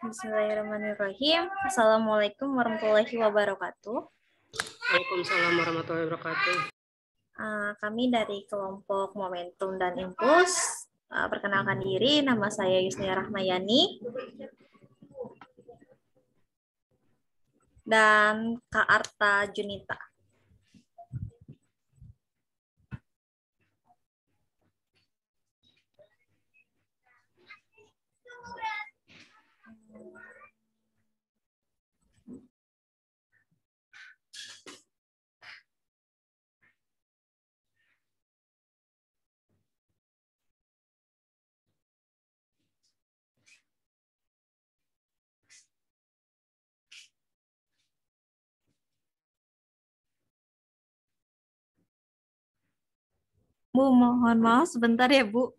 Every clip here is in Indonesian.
Bismillahirrahmanirrahim. Assalamualaikum warahmatullahi wabarakatuh. Waalaikumsalam warahmatullahi wabarakatuh. Kami dari kelompok Momentum dan Impuls. Perkenalkan diri, nama saya Yusnia Rahmayani. Dan Kak Arta Junita. Bu, mohon maaf sebentar ya, Bu.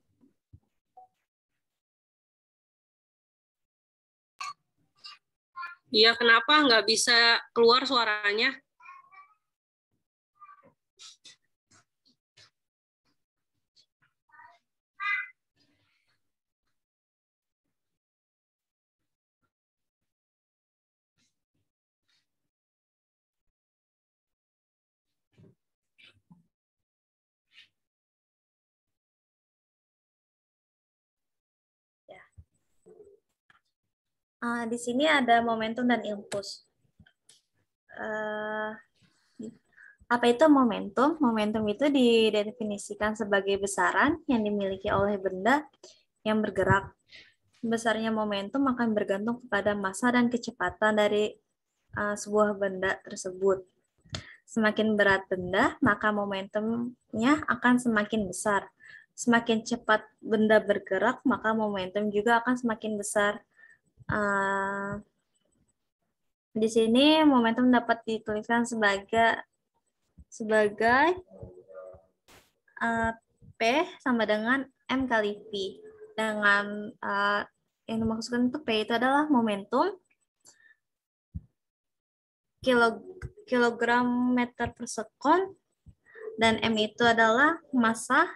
Iya, kenapa nggak bisa keluar suaranya? Di sini ada momentum dan impuls. Apa itu momentum? Momentum itu didefinisikan sebagai besaran yang dimiliki oleh benda yang bergerak. Besarnya momentum akan bergantung kepada massa dan kecepatan dari sebuah benda tersebut. Semakin berat benda, maka momentumnya akan semakin besar. Semakin cepat benda bergerak, maka momentum juga akan semakin besar. Di sini momentum dapat dituliskan sebagai P sama dengan M kali V. Dengan yang dimaksudkan itu P itu adalah momentum, kilogram meter per sekon, dan M itu adalah massa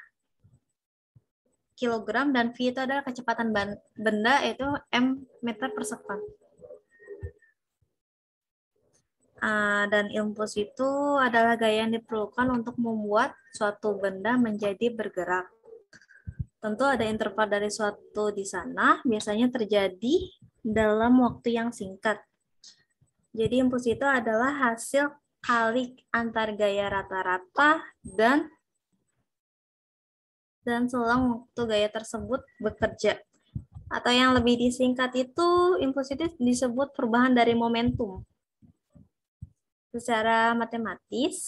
kilogram, dan V itu adalah kecepatan benda, yaitu M meter per sekon. Dan impuls itu adalah gaya yang diperlukan untuk membuat suatu benda menjadi bergerak. Tentu ada interval dari suatu di sana, biasanya terjadi dalam waktu yang singkat. Jadi impuls itu adalah hasil kali antar gaya rata-rata dan selang waktu gaya tersebut bekerja. Atau yang lebih disingkat itu, impuls itu disebut perubahan dari momentum. Secara matematis,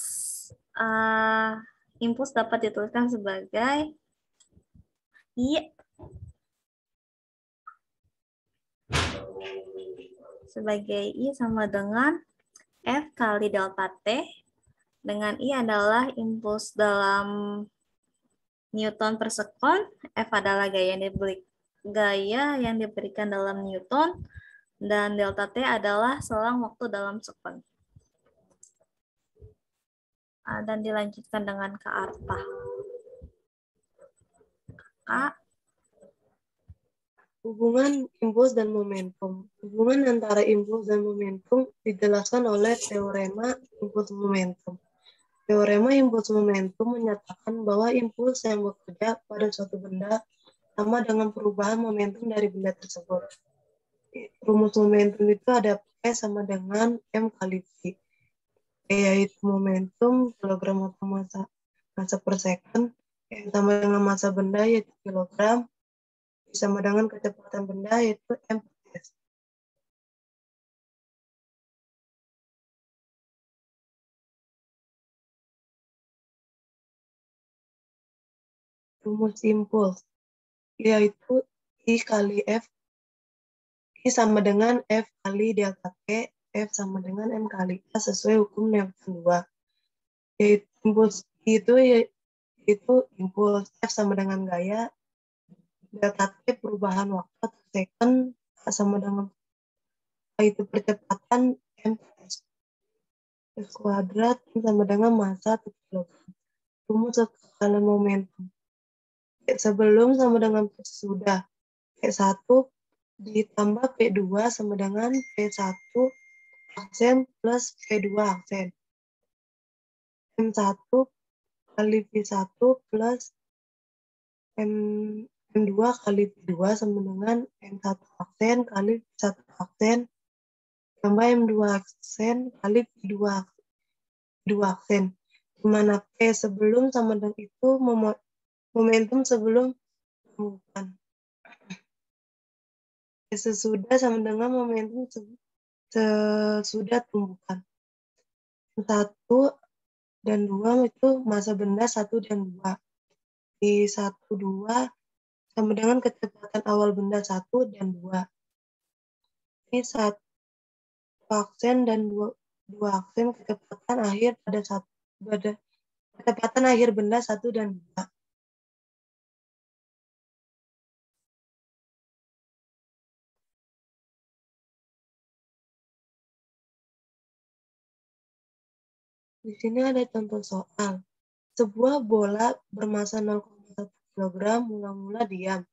impuls dapat dituliskan sebagai I sama dengan F kali delta T, dengan I adalah impuls dalam Newton per sekon, F adalah gaya yang diberikan dalam Newton, dan delta T adalah selang waktu dalam sekon. Dan dilanjutkan dengan Kak Arta. Kak. Hubungan impuls dan momentum. Hubungan antara impuls dan momentum dijelaskan oleh teorema impuls momentum. Teorema impuls momentum menyatakan bahwa impuls yang bekerja pada suatu benda sama dengan perubahan momentum dari benda tersebut. Rumus momentum itu ada P sama dengan M kali V, yaitu momentum kilogram atau massa per second, yang sama dengan massa benda yaitu kilogram, sama dengan kecepatan benda yaitu m/s. Rumus impuls yaitu I kali F, I sama dengan F kali delta T, F sama dengan M kali A sesuai hukum Newton 2. Yaitu impuls itu impuls, F sama dengan gaya, delta T perubahan waktu atau second, A sama dengan itu percepatan m/s. F kuadrat sama dengan massa atau kilogram. Rumus skala momentum. Sebelum sama dengan sesudah. P1 ditambah P2 sama dengan P1 aksen plus P2 aksen. M1 kali V1 plus M2 kali V2 sama dengan M1 aksen kali V1 aksen tambah M2 aksen kali V2 aksen. Di mana P sebelum sama dengan itu momentum sebelum tumbukan. P sesudah sama dengan momentum sesudah tumbukan. 1 dan 2 itu masa benda 1 dan 2. Di 1, 2 sama dengan kecepatan awal benda 1 dan 2. Ini 1 aksen dan 2 aksen kecepatan akhir kecepatan akhir benda 1 dan 2. Di sini ada contoh soal. Sebuah bola bermasa 0,1 kg mula-mula diam.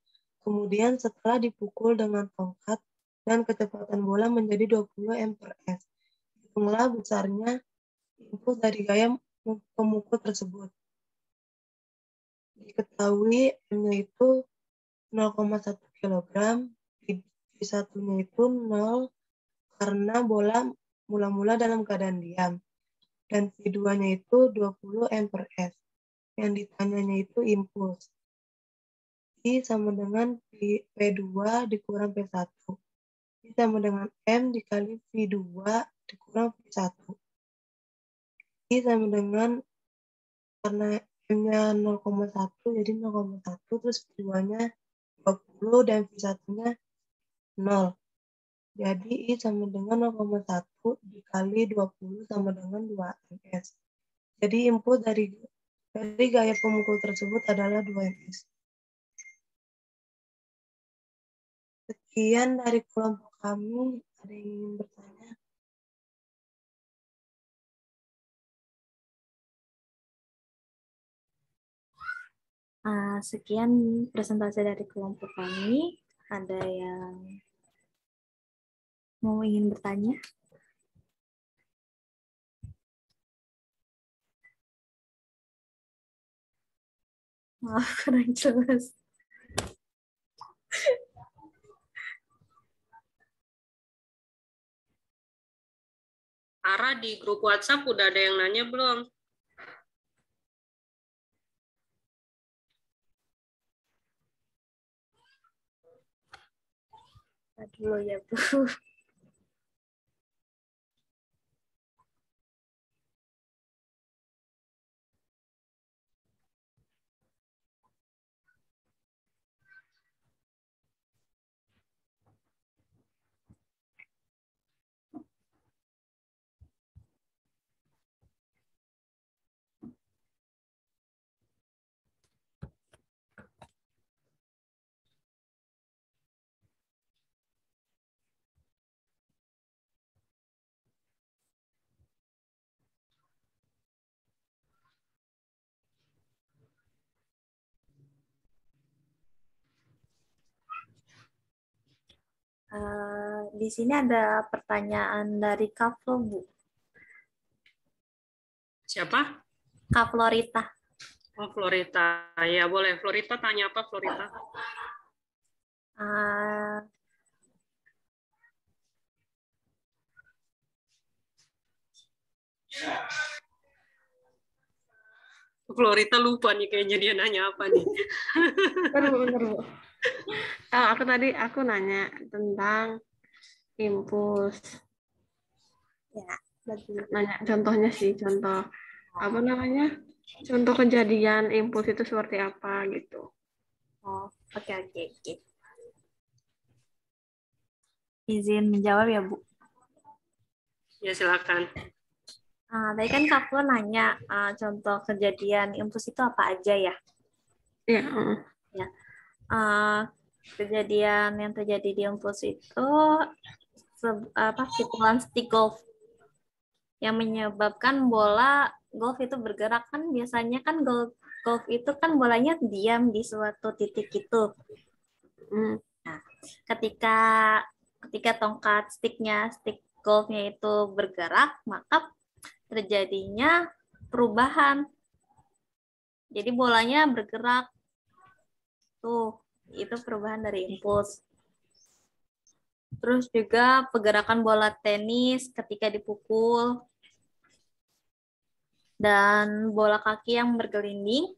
Kemudian setelah dipukul dengan tongkat dan kecepatan bola menjadi 20 m/s. Hitunglah besarnya impuls dari gaya pemukul tersebut. Diketahui M-nya itu 0,1 kg, V1-nya itu 0 karena bola mula-mula dalam keadaan diam. Dan V2-nya itu 20 m/s. Yang ditanyanya itu impuls. I sama dengan P2 dikurang P1. I sama dengan M dikali V2 dikurang V1. I sama dengan, karena M-nya 0,1, jadi 0,1, terus V2-nya 20 dan V1-nya 0. Jadi I sama dengan 0,1 dikali 20 sama dengan 2 ms. Jadi impuls dari gaya pemukul tersebut adalah 2 ms. Sekian dari kelompok kami. Ada yang ingin bertanya? Sekian presentasi dari kelompok kami. Ada yang ingin bertanya? Maaf, kurang jelas. Ara, di grup WhatsApp udah ada yang nanya belum? Dulu ya, Bu. Di sini ada pertanyaan dari Kak Flo, Bu. Siapa? Kak Florita. Oh, Florita. Ya, boleh. Florita tanya apa, Florita? Uh, Florita lupa nih kayaknya dia nanya apa nih. Bentar, Bu. Aku nanya tentang impuls. Ya, betul. Nanya contohnya sih, contoh apa namanya? Contoh kejadian impuls itu seperti apa gitu. Oh, oke. Izin menjawab ya, Bu. Ya, silakan. Tadi kan Kak Flo nanya contoh kejadian impuls itu apa aja ya? Iya. Ya. Kejadian yang terjadi di impuls itu pukulan stick golf yang menyebabkan bola golf itu bergerak. Kan biasanya kan golf itu kan bolanya diam di suatu titik itu. Nah, ketika tongkat stick golfnya itu bergerak, maka terjadinya perubahan. Jadi bolanya bergerak. Tuh, itu perubahan dari impuls. Terus juga pergerakan bola tenis ketika dipukul. Dan bola kaki yang bergelinding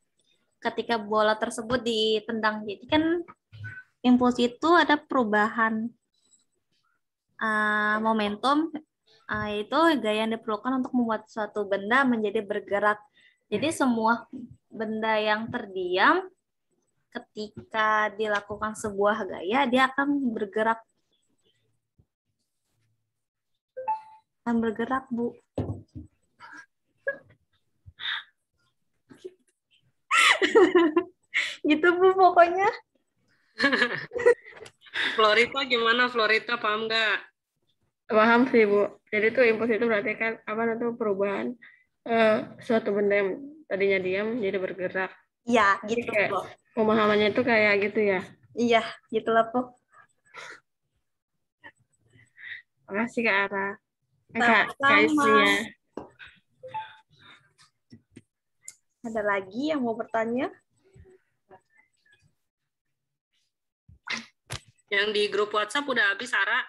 ketika bola tersebut ditendang. Jadi kan impuls itu ada perubahan momentum, itu gaya yang diperlukan untuk membuat suatu benda menjadi bergerak. Jadi semua benda yang terdiam ketika dilakukan sebuah gaya, dia akan bergerak. Akan bergerak, Bu. Gitu, Bu, pokoknya. Florita gimana? Florita paham nggak? Paham sih, Bu. Jadi tuh impuls itu berarti kan itu perubahan suatu benda yang tadinya diam jadi bergerak. Iya, Jadi gitu, kayak Bu. pemahamannya itu kayak gitu ya. Iya, gitulah, Bu. Makasih Kak Ara. Kak Sama. Isnia. Ada lagi yang mau bertanya? Yang di grup WhatsApp udah habis, Ara?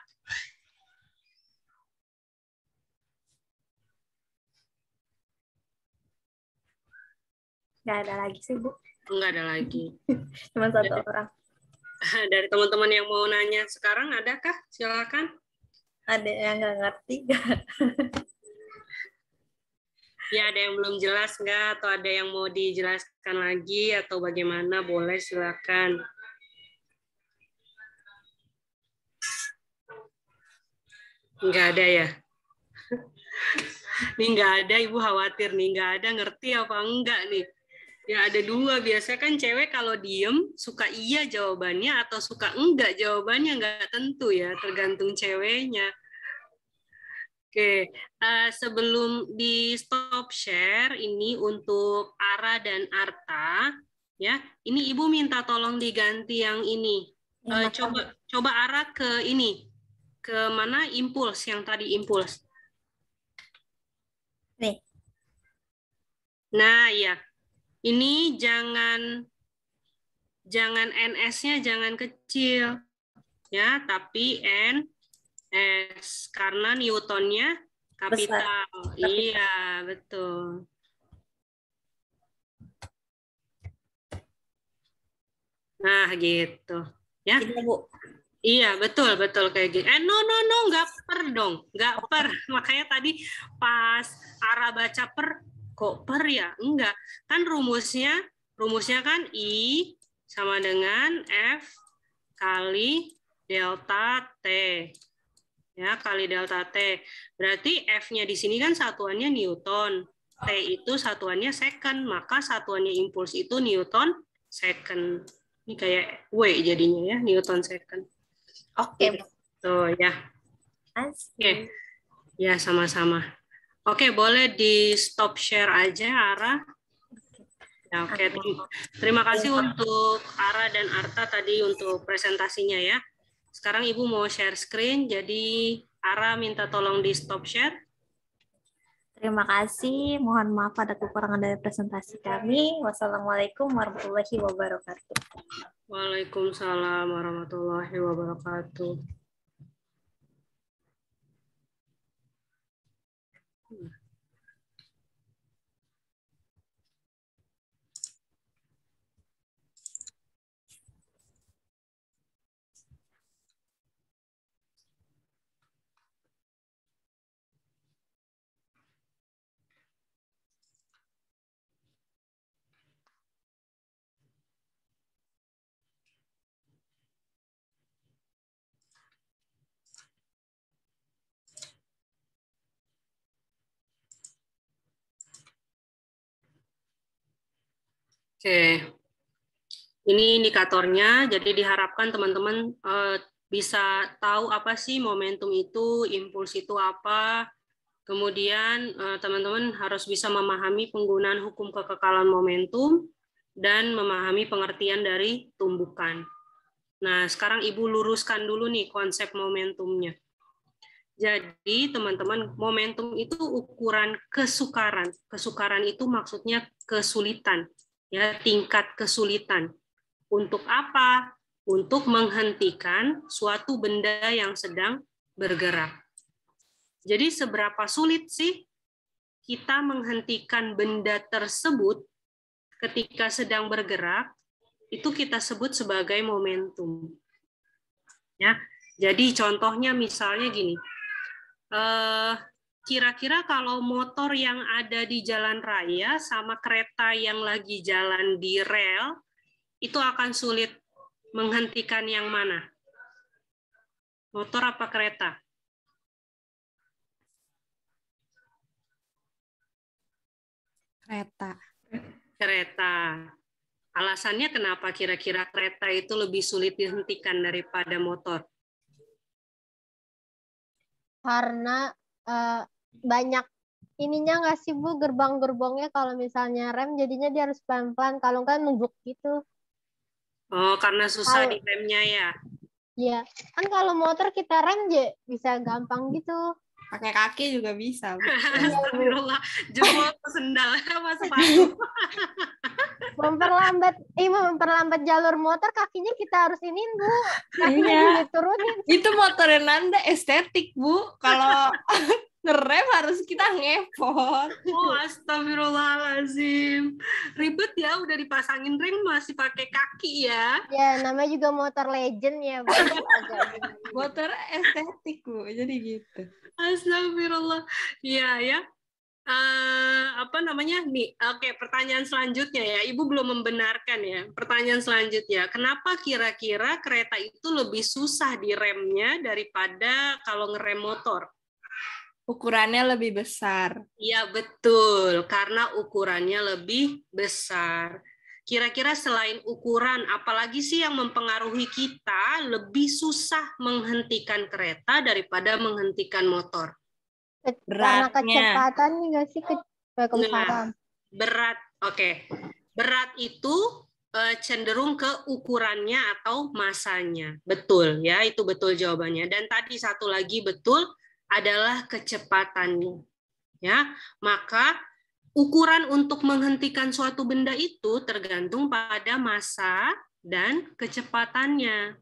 Nggak ada lagi sih, Bu. Enggak ada lagi. Cuma satu orang. Dari teman-teman yang mau nanya sekarang, adakah? Silakan. Ada yang nggak ngerti. Ya, ada yang belum jelas nggak? Atau ada yang mau dijelaskan lagi? Atau bagaimana? Boleh, silakan. Nggak ada ya? Nih nggak ada, Ibu khawatir nih. Nggak ada, ngerti apa enggak nih? Ya ada dua, biasanya kan cewek kalau diem suka iya jawabannya atau suka enggak jawabannya, nggak tentu ya, tergantung ceweknya. Oke, sebelum di stop share ini untuk Ara dan Arta, ya, ini Ibu minta tolong diganti yang ini. Coba Ara ke ini, ke mana impuls yang tadi impuls. Nih. Nah, ya. Ini jangan NS-nya jangan kecil ya, tapi NS karena Newtonnya kapital. Iya, betul. Nah, gitu. Ya. Ini, Bu. Iya, betul kayak gitu. No, nggak per dong, nggak per. Makanya tadi pas Ara baca per, kok per ya? Enggak. Kan rumusnya kan I sama dengan F kali delta T. Ya, kali delta T. Berarti F-nya di sini kan satuannya Newton. T itu satuannya second, maka satuannya impuls itu Newton second. Ini kayak W jadinya ya, Newton second. Oke. Tuh ya. Oke. Ya, sama-sama. Oke, boleh di stop share aja, Ara. Ya, oke. Terima kasih untuk Ara dan Arta tadi untuk presentasinya ya. Sekarang Ibu mau share screen, jadi Ara minta tolong di stop share. Terima kasih. Mohon maaf ada kekurangan dari presentasi kami. Wassalamualaikum warahmatullahi wabarakatuh. Waalaikumsalam warahmatullahi wabarakatuh. Oke, ini indikatornya, jadi diharapkan teman-teman bisa tahu apa sih momentum itu, impuls itu apa, kemudian teman-teman harus bisa memahami penggunaan hukum kekekalan momentum, dan memahami pengertian dari tumbukan. Nah, sekarang Ibu luruskan dulu nih konsep momentumnya. Jadi, teman-teman, momentum itu ukuran kesukaran. Kesukaran itu maksudnya kesulitan, ya, tingkat kesulitan. Untuk apa? Untuk menghentikan suatu benda yang sedang bergerak. Jadi, seberapa sulit sih kita menghentikan benda tersebut ketika sedang bergerak? Itu kita sebut sebagai momentum. Ya, jadi contohnya misalnya gini. Kira-kira kalau motor yang ada di jalan raya sama kereta yang lagi jalan di rel, itu akan sulit menghentikan yang mana? Motor apa kereta? Kereta. Kereta. Alasannya kenapa kira-kira kereta itu lebih sulit dihentikan daripada motor? Karena banyak ininya nggak sih Bu, gerbang-gerbongnya, kalau misalnya rem jadinya dia harus pelan-pelan, kalau nggak nunduk gitu. Oh, karena susah Kalau- di remnya ya? Iya, kan kalau motor kita rem bisa gampang gitu. Pakai kaki juga bisa. Bu. Astagfirullah, jempol sendal sama sepatu. memperlambat jalur motor, kakinya kita harus iniin Bu, kakinya Iya. diturunin. Itu motornya Nanda estetik, Bu. Kalau ngerem harus kita ngepot. Oh, astagfirullahaladzim. Ribet ya, udah dipasangin ring masih pakai kaki ya. Ya, namanya juga motor legend ya Bu. Motor estetik, Bu. Jadi gitu. Astagfirullah. Iya ya. Apa namanya nih? Oke, pertanyaan selanjutnya ya. Ibu belum membenarkan ya. Pertanyaan selanjutnya, kenapa kira-kira kereta itu lebih susah diremnya daripada kalau ngerem motor? Ukurannya lebih besar. Iya betul, karena ukurannya lebih besar. Kira-kira selain ukuran, apalagi sih yang mempengaruhi kita lebih susah menghentikan kereta daripada menghentikan motor? Karena Beratnya. kecepatan nih nggak sih? Waalaikumsalam. Berat, oke. Berat itu cenderung ke ukurannya atau masanya. Betul ya, itu betul jawabannya. Dan tadi satu lagi betul adalah kecepatannya. Ya, maka ukuran untuk menghentikan suatu benda itu tergantung pada massa dan kecepatannya.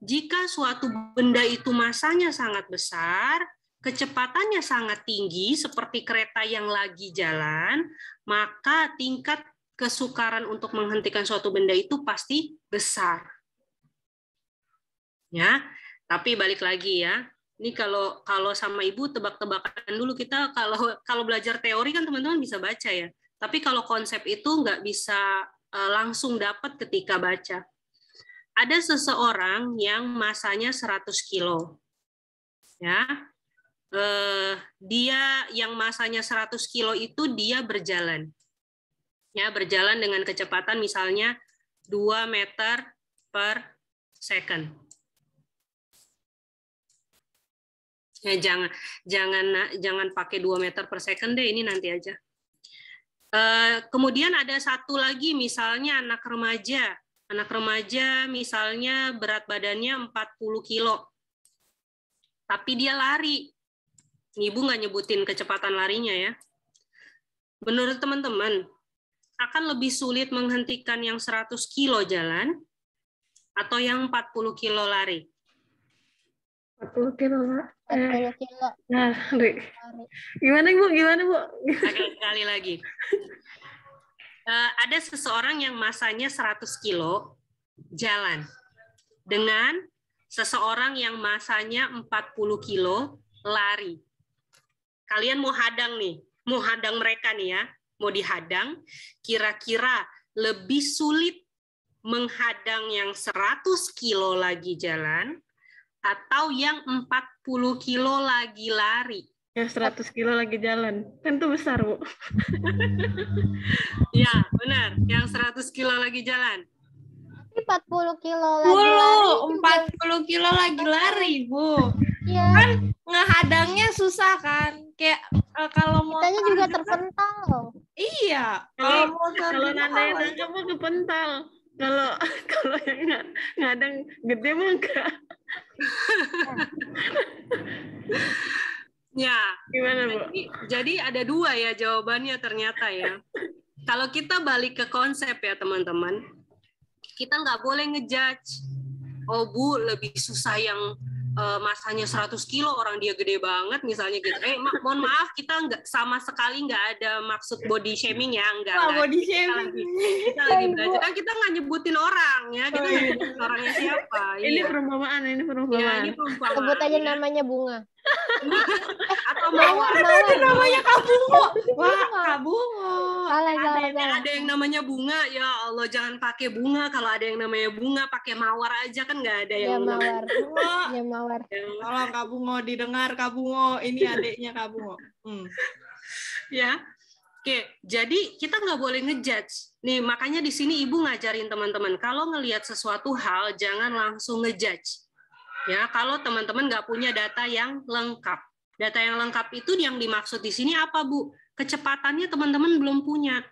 Jika suatu benda itu massanya sangat besar, kecepatannya sangat tinggi seperti kereta yang lagi jalan, maka tingkat kesukaran untuk menghentikan suatu benda itu pasti besar. Ya, tapi balik lagi ya. Ini kalau sama Ibu tebak-tebakan dulu, kita kalau belajar teori kan teman-teman bisa baca ya. Tapi kalau konsep itu nggak bisa langsung dapat ketika baca. Ada seseorang yang massanya 100 kilo. Ya. Dia yang massanya 100 kilo itu dia berjalan. Ya, berjalan dengan kecepatan misalnya 2 meter per second. Ya, jangan pakai 2 meter per second deh, ini nanti aja. Kemudian ada satu lagi, misalnya anak remaja. Anak remaja misalnya berat badannya 40 kilo. Tapi dia lari. Ibu nggak nyebutin kecepatan larinya ya. Menurut teman-teman, akan lebih sulit menghentikan yang 100 kilo jalan atau yang 40 kilo lari? 40 kilo, Pak. 40 kilo. Nah, Gimana, Bu? Oke, sekali lagi. Ada seseorang yang massanya 100 kilo jalan dengan seseorang yang massanya 40 kilo lari. Kalian mau hadang nih, mau hadang mereka nih ya, mau dihadang, kira-kira lebih sulit menghadang yang 100 kilo lagi jalan atau yang 40 kilo lagi lari? Yang 100 kilo lagi jalan. Kan itu besar, Bu. Ya, benar. Yang 100 kilo lagi jalan. 40 kilo lagi lari. 40 kilo lagi lari, Bu. Iya. Kan ngehadangnya susah kan? Kayak kalau motor Kitanya juga terpental. Iya. Kalau Kalau motor Kalau juga Nanda yang kalau- nangkap, Bu, kepental. Kalau kalau yang ngadang gede mah enggak. Ya, Gimana, Bu? jadi ada dua ya jawabannya ternyata ya. Kalau kita balik ke konsep ya teman-teman, kita nggak boleh ngejudge. Oh Bu, lebih susah yang masanya 100 kilo, orang dia gede banget misalnya gitu. Mohon maaf, kita nggak sama sekali nggak ada maksud body shaming ya, Wah, nggak. body Kita shaming. kita lagi belajar, kan kita nggak nyebutin orang ya, kita nggak nyebutin orangnya siapa. Ini Iya. perumpamaan, ini Ya, perumpamaan. ini perumpamaan. Sebut aja ya. namanya Bunga. Atau mawar. Namanya Kabungo. Wah, Kabungo. Salah. Ada yang namanya bunga, ya Allah jangan pakai bunga. Kalau ada yang namanya bunga, pakai mawar aja kan nggak ada Ya yang Mawar. Bungo. Ya Mawar. Tolong Kabungo didengar Kabungo. Ini adiknya Kabungo. ya. Oke, jadi kita nggak boleh ngejudge. Nih, makanya di sini Ibu ngajarin teman-teman, kalau ngelihat sesuatu hal, jangan langsung ngejudge. Ya, kalau teman-teman nggak punya data yang lengkap. Data yang lengkap itu yang dimaksud di sini apa, Bu? Kecepatannya teman-teman belum punya.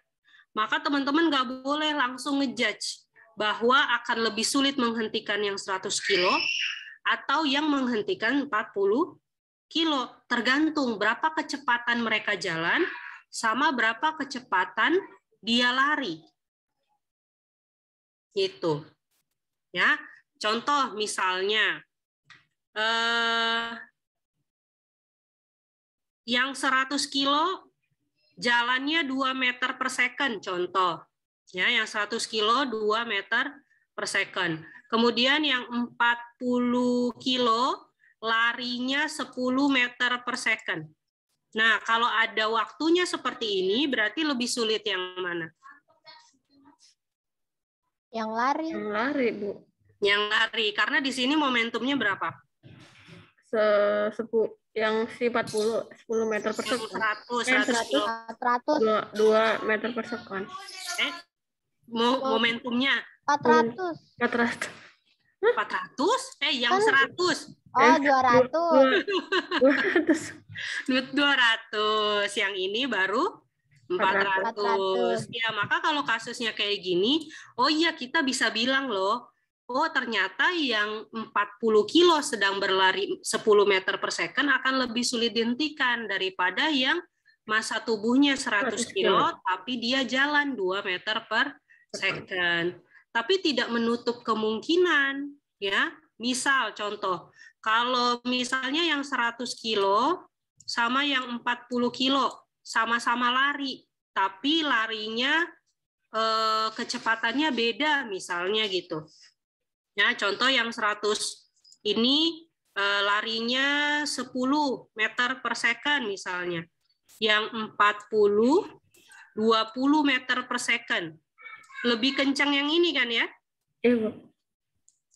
Maka teman-teman nggak boleh langsung ngejudge bahwa akan lebih sulit menghentikan yang 100 kilo atau yang menghentikan 40 kilo. Tergantung berapa kecepatan mereka jalan sama berapa kecepatan dia lari. Gitu. Ya, contoh misalnya yang 100 kilo jalannya 2 meter per second, contoh. Ya, yang 100 kilo 2 meter per second. Kemudian yang 40 kilo larinya 10 meter per second. Nah, kalau ada waktunya seperti ini, berarti lebih sulit yang mana? Yang lari. Yang lari, Bu. Yang lari, karena di sini momentumnya berapa? Yang si 10 meter per Yang second. 100 kilo. 400. 2 meter per second. Momentumnya 400. 400. 400? Yang 100. Oh, 200. 200. Yang ini baru 400. 400. Ya, maka kalau kasusnya kayak gini, oh iya kita bisa bilang loh, oh ternyata yang 40 kilo sedang berlari 10 meter per second akan lebih sulit dihentikan daripada yang masa tubuhnya 100 kilo, tapi dia jalan 2 meter per second. Tapi tidak menutup kemungkinan, ya. Misal contoh, kalau misalnya yang 100 kilo sama yang 40 kilo sama-sama lari, tapi larinya kecepatannya beda misalnya gitu. Ya, contoh yang 100 ini larinya 10 meter per second misalnya. Yang 40 20 meter per second. Lebih kencang yang ini kan ya? Iya, Bu.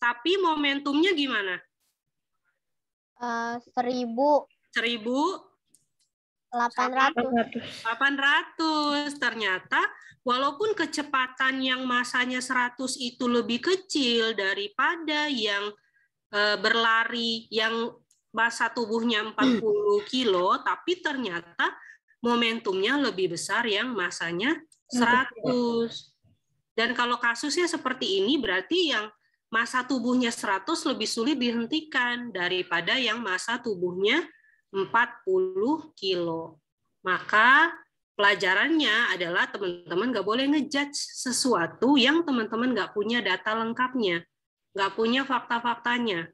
Tapi momentumnya gimana? 1.800. 800. Ternyata walaupun kecepatan yang masanya 100 itu lebih kecil daripada yang berlari yang masa tubuhnya 40 kilo, tapi ternyata momentumnya lebih besar yang masanya 100. Dan kalau kasusnya seperti ini, berarti yang masa tubuhnya 100 lebih sulit dihentikan daripada yang masa tubuhnya 40 kilo. Maka pelajarannya adalah teman-teman nggak boleh ngejudge sesuatu yang teman-teman nggak punya data lengkapnya, nggak punya fakta-faktanya.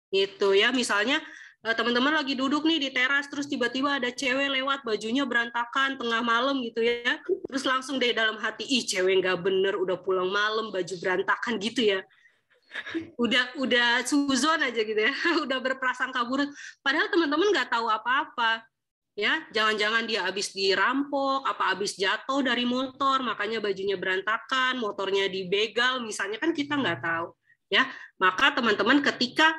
Gitu ya, misalnya teman-teman lagi duduk nih di teras, terus tiba-tiba ada cewek lewat, bajunya berantakan, tengah malam gitu ya, terus langsung deh dalam hati, ih cewek nggak bener, udah pulang malam, baju berantakan gitu ya. Udah suzon aja gitu ya, udah berprasangka buruk. Padahal teman-teman nggak tahu apa-apa. Ya, jangan-jangan dia habis dirampok, apa habis jatuh dari motor, makanya bajunya berantakan, motornya dibegal, misalnya kan kita nggak tahu. Ya, maka teman-teman ketika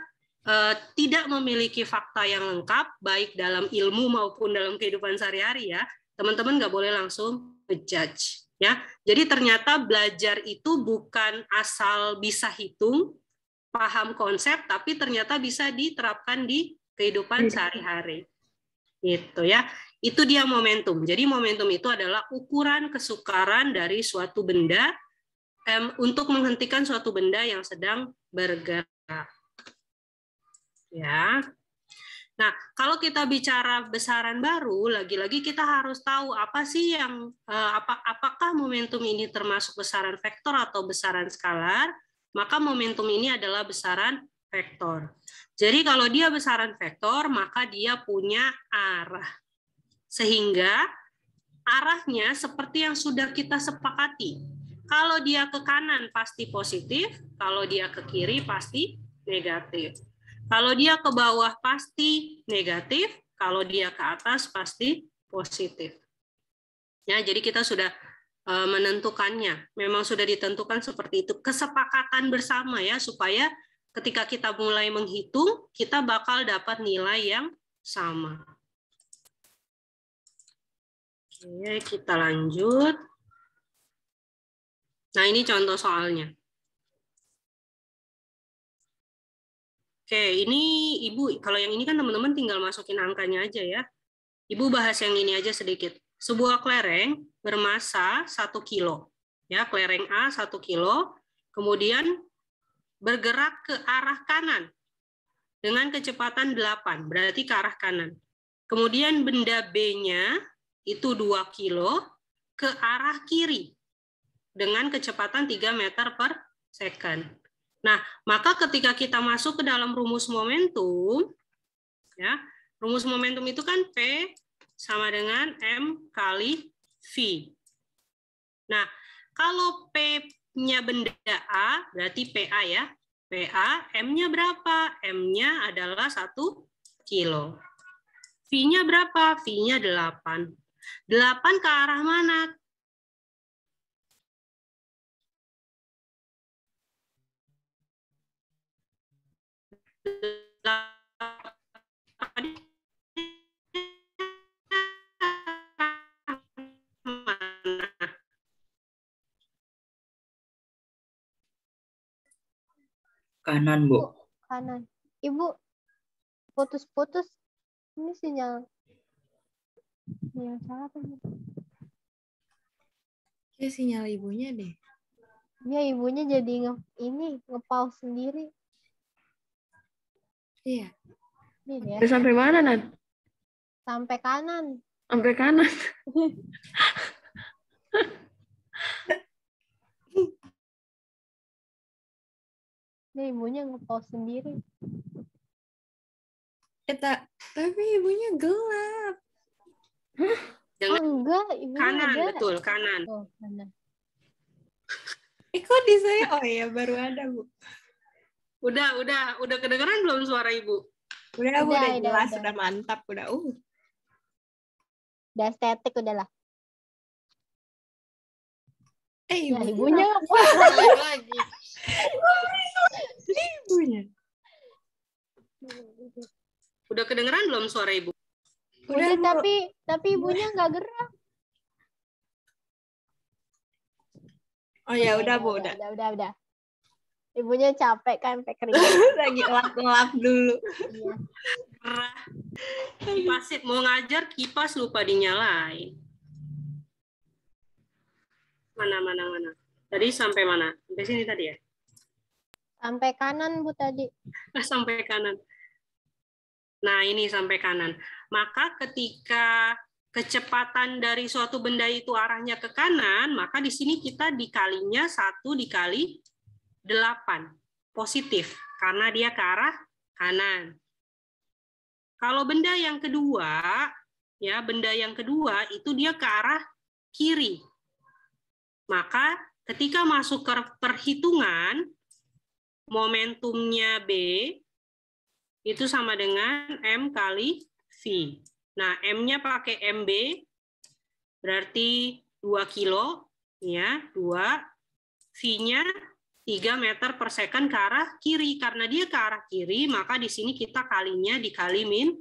tidak memiliki fakta yang lengkap, baik dalam ilmu maupun dalam kehidupan sehari-hari ya, teman-teman nggak boleh langsung ngejudge. Ya, jadi ternyata belajar itu bukan asal bisa hitung, paham konsep, tapi ternyata bisa diterapkan di kehidupan sehari-hari. Gitu ya. Itu dia momentum. Jadi momentum itu adalah ukuran kesukaran dari suatu benda untuk menghentikan suatu benda yang sedang bergerak. Ya. Nah, kalau kita bicara besaran baru, lagi-lagi kita harus tahu apa sih yang apakah momentum ini termasuk besaran vektor atau besaran skalar? Maka momentum ini adalah besaran vektor. Jadi kalau dia besaran vektor, maka dia punya arah. Sehingga arahnya seperti yang sudah kita sepakati. Kalau dia ke kanan pasti positif, kalau dia ke kiri pasti negatif. Kalau dia ke bawah pasti negatif, kalau dia ke atas pasti positif. Ya, jadi kita sudah menentukannya. Memang sudah ditentukan seperti itu. Kesepakatan bersama ya, supaya ketika kita mulai menghitung, kita bakal dapat nilai yang sama. Oke, kita lanjut. Nah, ini contoh soalnya. Oke, ini Ibu, kalau yang ini kan teman-teman tinggal masukin angkanya aja ya. Ibu bahas yang ini aja sedikit. Sebuah kelereng bermasa 1 kilo. Ya, kelereng A 1 kilo, kemudian bergerak ke arah kanan dengan kecepatan 8, berarti ke arah kanan. Kemudian benda B-nya itu 2 kilo ke arah kiri dengan kecepatan 3 meter per second. Nah, maka ketika kita masuk ke dalam rumus momentum, ya, rumus momentum itu kan P sama dengan M kali V. Nah, kalau P-nya benda A, berarti PA ya. PA, M-nya berapa? M-nya adalah 1 kilo. V-nya berapa? V-nya 8. 8 ke arah mana? Kanan, Bu. Kanan. Ibu, putus-putus. Ini sinyal. Sinyal salah apa? Ya sinyal ibunya deh. Ya, ibunya jadi nge-pause sendiri. Iya. Ini ya. Udah sampai mana, Nat? Sampai kanan. Sampai kanan. Ini ibunya nge-pause sendiri. Tapi ibunya gelap. Oh, enggak, ibunya Kanan, ada. betul, kanan. Oh, kanan. Kok di saya? Oh iya, baru ada, Bu. Udah kedengeran belum suara Ibu? Udah, Bu, udah jelas, udah. udah mantap, udah. Udah estetik, udahlah. Ya, Ibunya ibunya nge-pause lagi. ibunya. Udah kedengeran belum suara Ibu? Udah, Bu. tapi ibunya nggak gerak. Oh ya, udah, Bu, udah. Udah. Ibunya capek kan, sampai kering. Lagi lap-lap dulu. Iya. Gerah. Kipasin, mau ngajar kipas lupa dinyalain. Mana. Tadi sampai mana? Sampai sini tadi ya? Sampai kanan, Bu, tadi. Sampai kanan. Nah, ini sampai kanan. Maka ketika kecepatan dari suatu benda itu arahnya ke kanan, maka di sini kita dikalinya 1 dikali 8. Positif, karena dia ke arah kanan. Kalau benda yang kedua, ya, benda yang kedua itu dia ke arah kiri. Maka ketika masuk ke perhitungan, momentumnya B itu sama dengan M kali V. Nah, M-nya pakai MB, berarti 2 kilo, ya, 2. V-nya 3 meter per second ke arah kiri. Karena dia ke arah kiri, maka di sini kita kalinya dikali min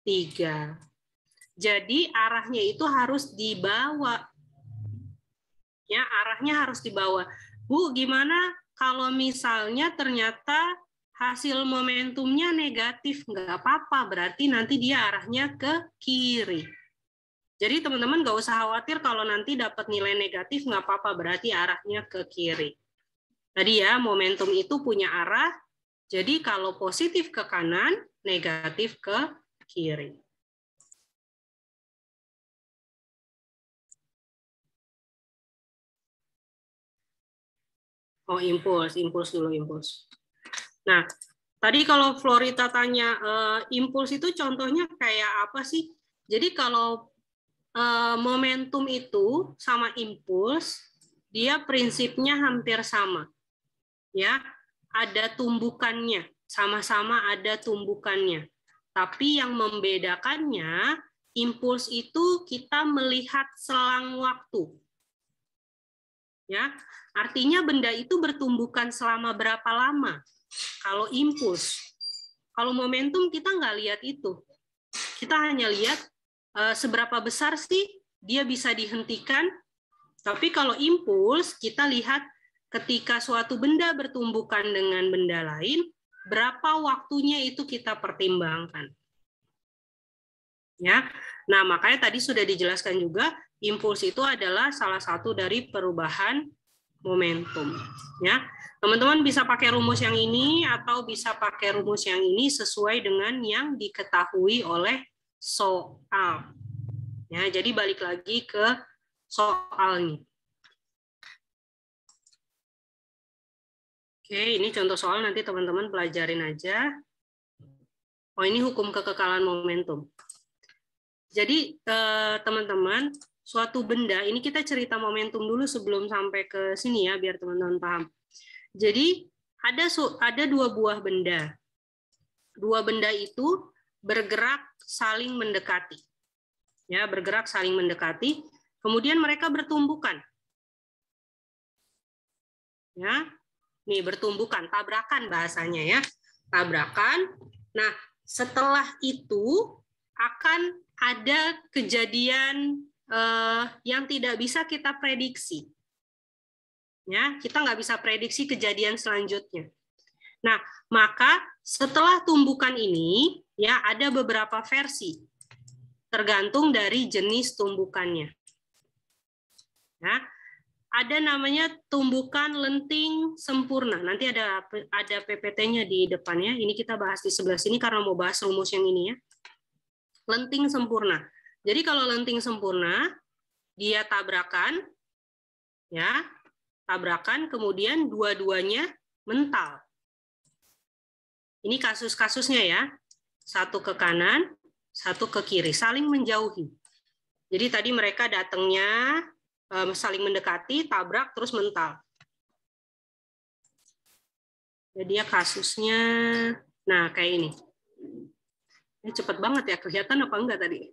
3. Jadi arahnya itu harus dibawa. Ya, arahnya harus dibawa. Bu, gimana kalau misalnya ternyata hasil momentumnya negatif? Nggak apa-apa, berarti nanti dia arahnya ke kiri. Jadi teman-teman nggak usah khawatir kalau nanti dapat nilai negatif, nggak apa-apa, berarti arahnya ke kiri. Tadi ya, momentum itu punya arah, jadi kalau positif ke kanan, negatif ke kiri. Oh, impuls dulu, impuls. Nah, tadi kalau Florita tanya impuls itu contohnya kayak apa sih? Jadi kalau momentum itu sama impuls, dia prinsipnya hampir sama. Ya, ada tumbukannya, sama-sama ada tumbukannya. Tapi yang membedakannya, impuls itu kita melihat selang waktu. Ya, artinya benda itu bertumbukan selama berapa lama. Kalau impuls, kalau momentum kita nggak lihat itu. Kita hanya lihat seberapa besar sih dia bisa dihentikan. Tapi kalau impuls, kita lihat ketika suatu benda bertumbukan dengan benda lain, berapa waktunya itu kita pertimbangkan. Ya, nah makanya tadi sudah dijelaskan juga, impuls itu adalah salah satu dari perubahan momentum. Ya, teman-teman bisa pakai rumus yang ini atau bisa pakai rumus yang ini sesuai dengan yang diketahui oleh soal. Ya, jadi balik lagi ke soalnya. Oke, ini contoh soal nanti teman-teman pelajarin aja. Oh, ini hukum kekekalan momentum. Jadi teman-teman, suatu benda, ini kita cerita momentum dulu sebelum sampai ke sini ya, biar teman-teman paham. Jadi ada dua buah benda. Dua benda itu bergerak saling mendekati. Ya, bergerak saling mendekati, kemudian mereka bertumbukan. Ya, nih bertumbukan, tabrakan bahasanya ya, tabrakan. Nah, setelah itu akan ada kejadian yang tidak bisa kita prediksi. Ya, kita nggak bisa prediksi kejadian selanjutnya. Nah, maka setelah tumbukan ini, ya ada beberapa versi, tergantung dari jenis tumbukannya. Ya, ada namanya tumbukan lenting sempurna. Nanti ada PPT-nya di depannya. Ini kita bahas di sebelah sini karena mau bahas rumus yang ini ya. Lenting sempurna. Jadi kalau lenting sempurna, dia tabrakan, ya, tabrakan, kemudian dua-duanya mental. Ini kasus-kasusnya ya, satu ke kanan, satu ke kiri, saling menjauhi. Jadi tadi mereka datangnya saling mendekati, tabrak, terus mental. Jadi ya kasusnya, nah kayak ini. Ini cepet banget ya, kelihatan apa enggak tadi?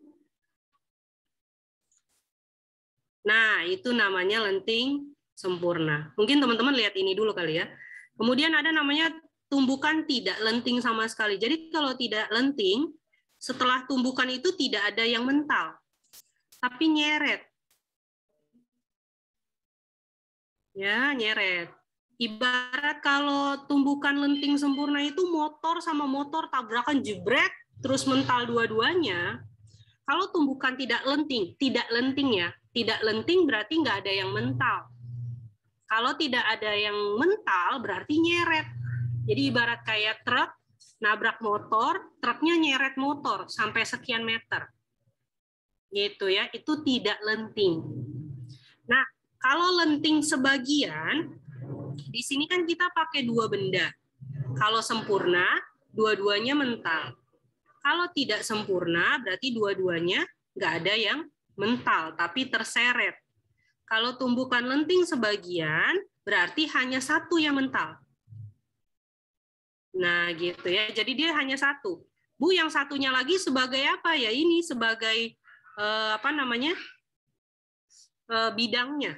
Nah, itu namanya lenting sempurna. Mungkin teman-teman lihat ini dulu kali ya. Kemudian ada namanya tumbukan tidak lenting sama sekali. Jadi kalau tidak lenting, setelah tumbukan itu tidak ada yang mental, tapi nyeret. Ya, nyeret. Ibarat kalau tumbukan lenting sempurna itu motor sama motor tabrakan jebret, terus mental dua-duanya. Kalau tumbukan tidak lenting ya, tidak lenting berarti nggak ada yang mental. Kalau tidak ada yang mental berarti nyeret. Jadi ibarat kayak truk nabrak motor, truknya nyeret motor sampai sekian meter. Gitu ya, itu tidak lenting. Nah, kalau lenting sebagian, di sini kan kita pakai dua benda. Kalau sempurna, dua-duanya mental. Kalau tidak sempurna, berarti dua-duanya nggak ada yang mental, tapi terseret. Kalau tumbukan lenting sebagian, berarti hanya satu yang mental. Nah, gitu ya. Jadi dia hanya satu. Bu, yang satunya lagi sebagai apa ya? Ini sebagai bidangnya.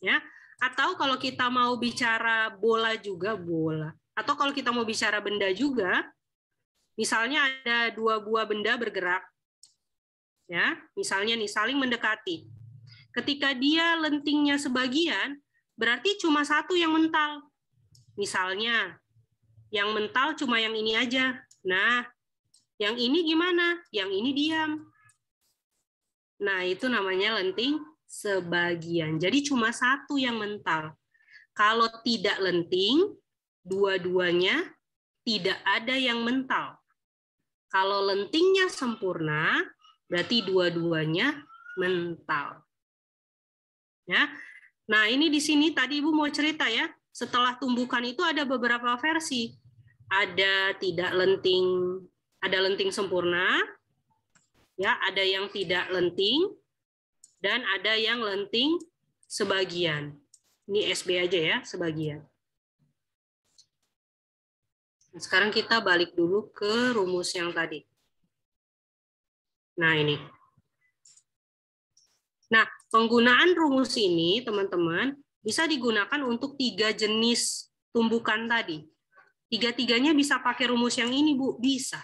Ya. Atau kalau kita mau bicara bola juga, bola. Atau kalau kita mau bicara benda juga, misalnya ada dua buah benda bergerak, ya, misalnya nih saling mendekati. Ketika dia lentingnya sebagian, berarti cuma satu yang mental. Misalnya, yang mental cuma yang ini aja. Nah, yang ini gimana? Yang ini diam. Nah, itu namanya lenting sebagian. Jadi cuma satu yang mental. Kalau tidak lenting, dua-duanya tidak ada yang mental. Kalau lentingnya sempurna, berarti dua-duanya mental. Ya. Nah, ini di sini tadi Ibu mau cerita ya. Setelah tumbukan itu ada beberapa versi. Ada lenting sempurna, ya, ada yang tidak lenting, dan ada yang lenting sebagian. Ini SB aja ya, sebagian. Sekarang kita balik dulu ke rumus yang tadi. Nah, ini. Nah, penggunaan rumus ini, teman-teman, bisa digunakan untuk 3 jenis tumbukan tadi. 3-tiganya bisa pakai rumus yang ini, Bu. Bisa.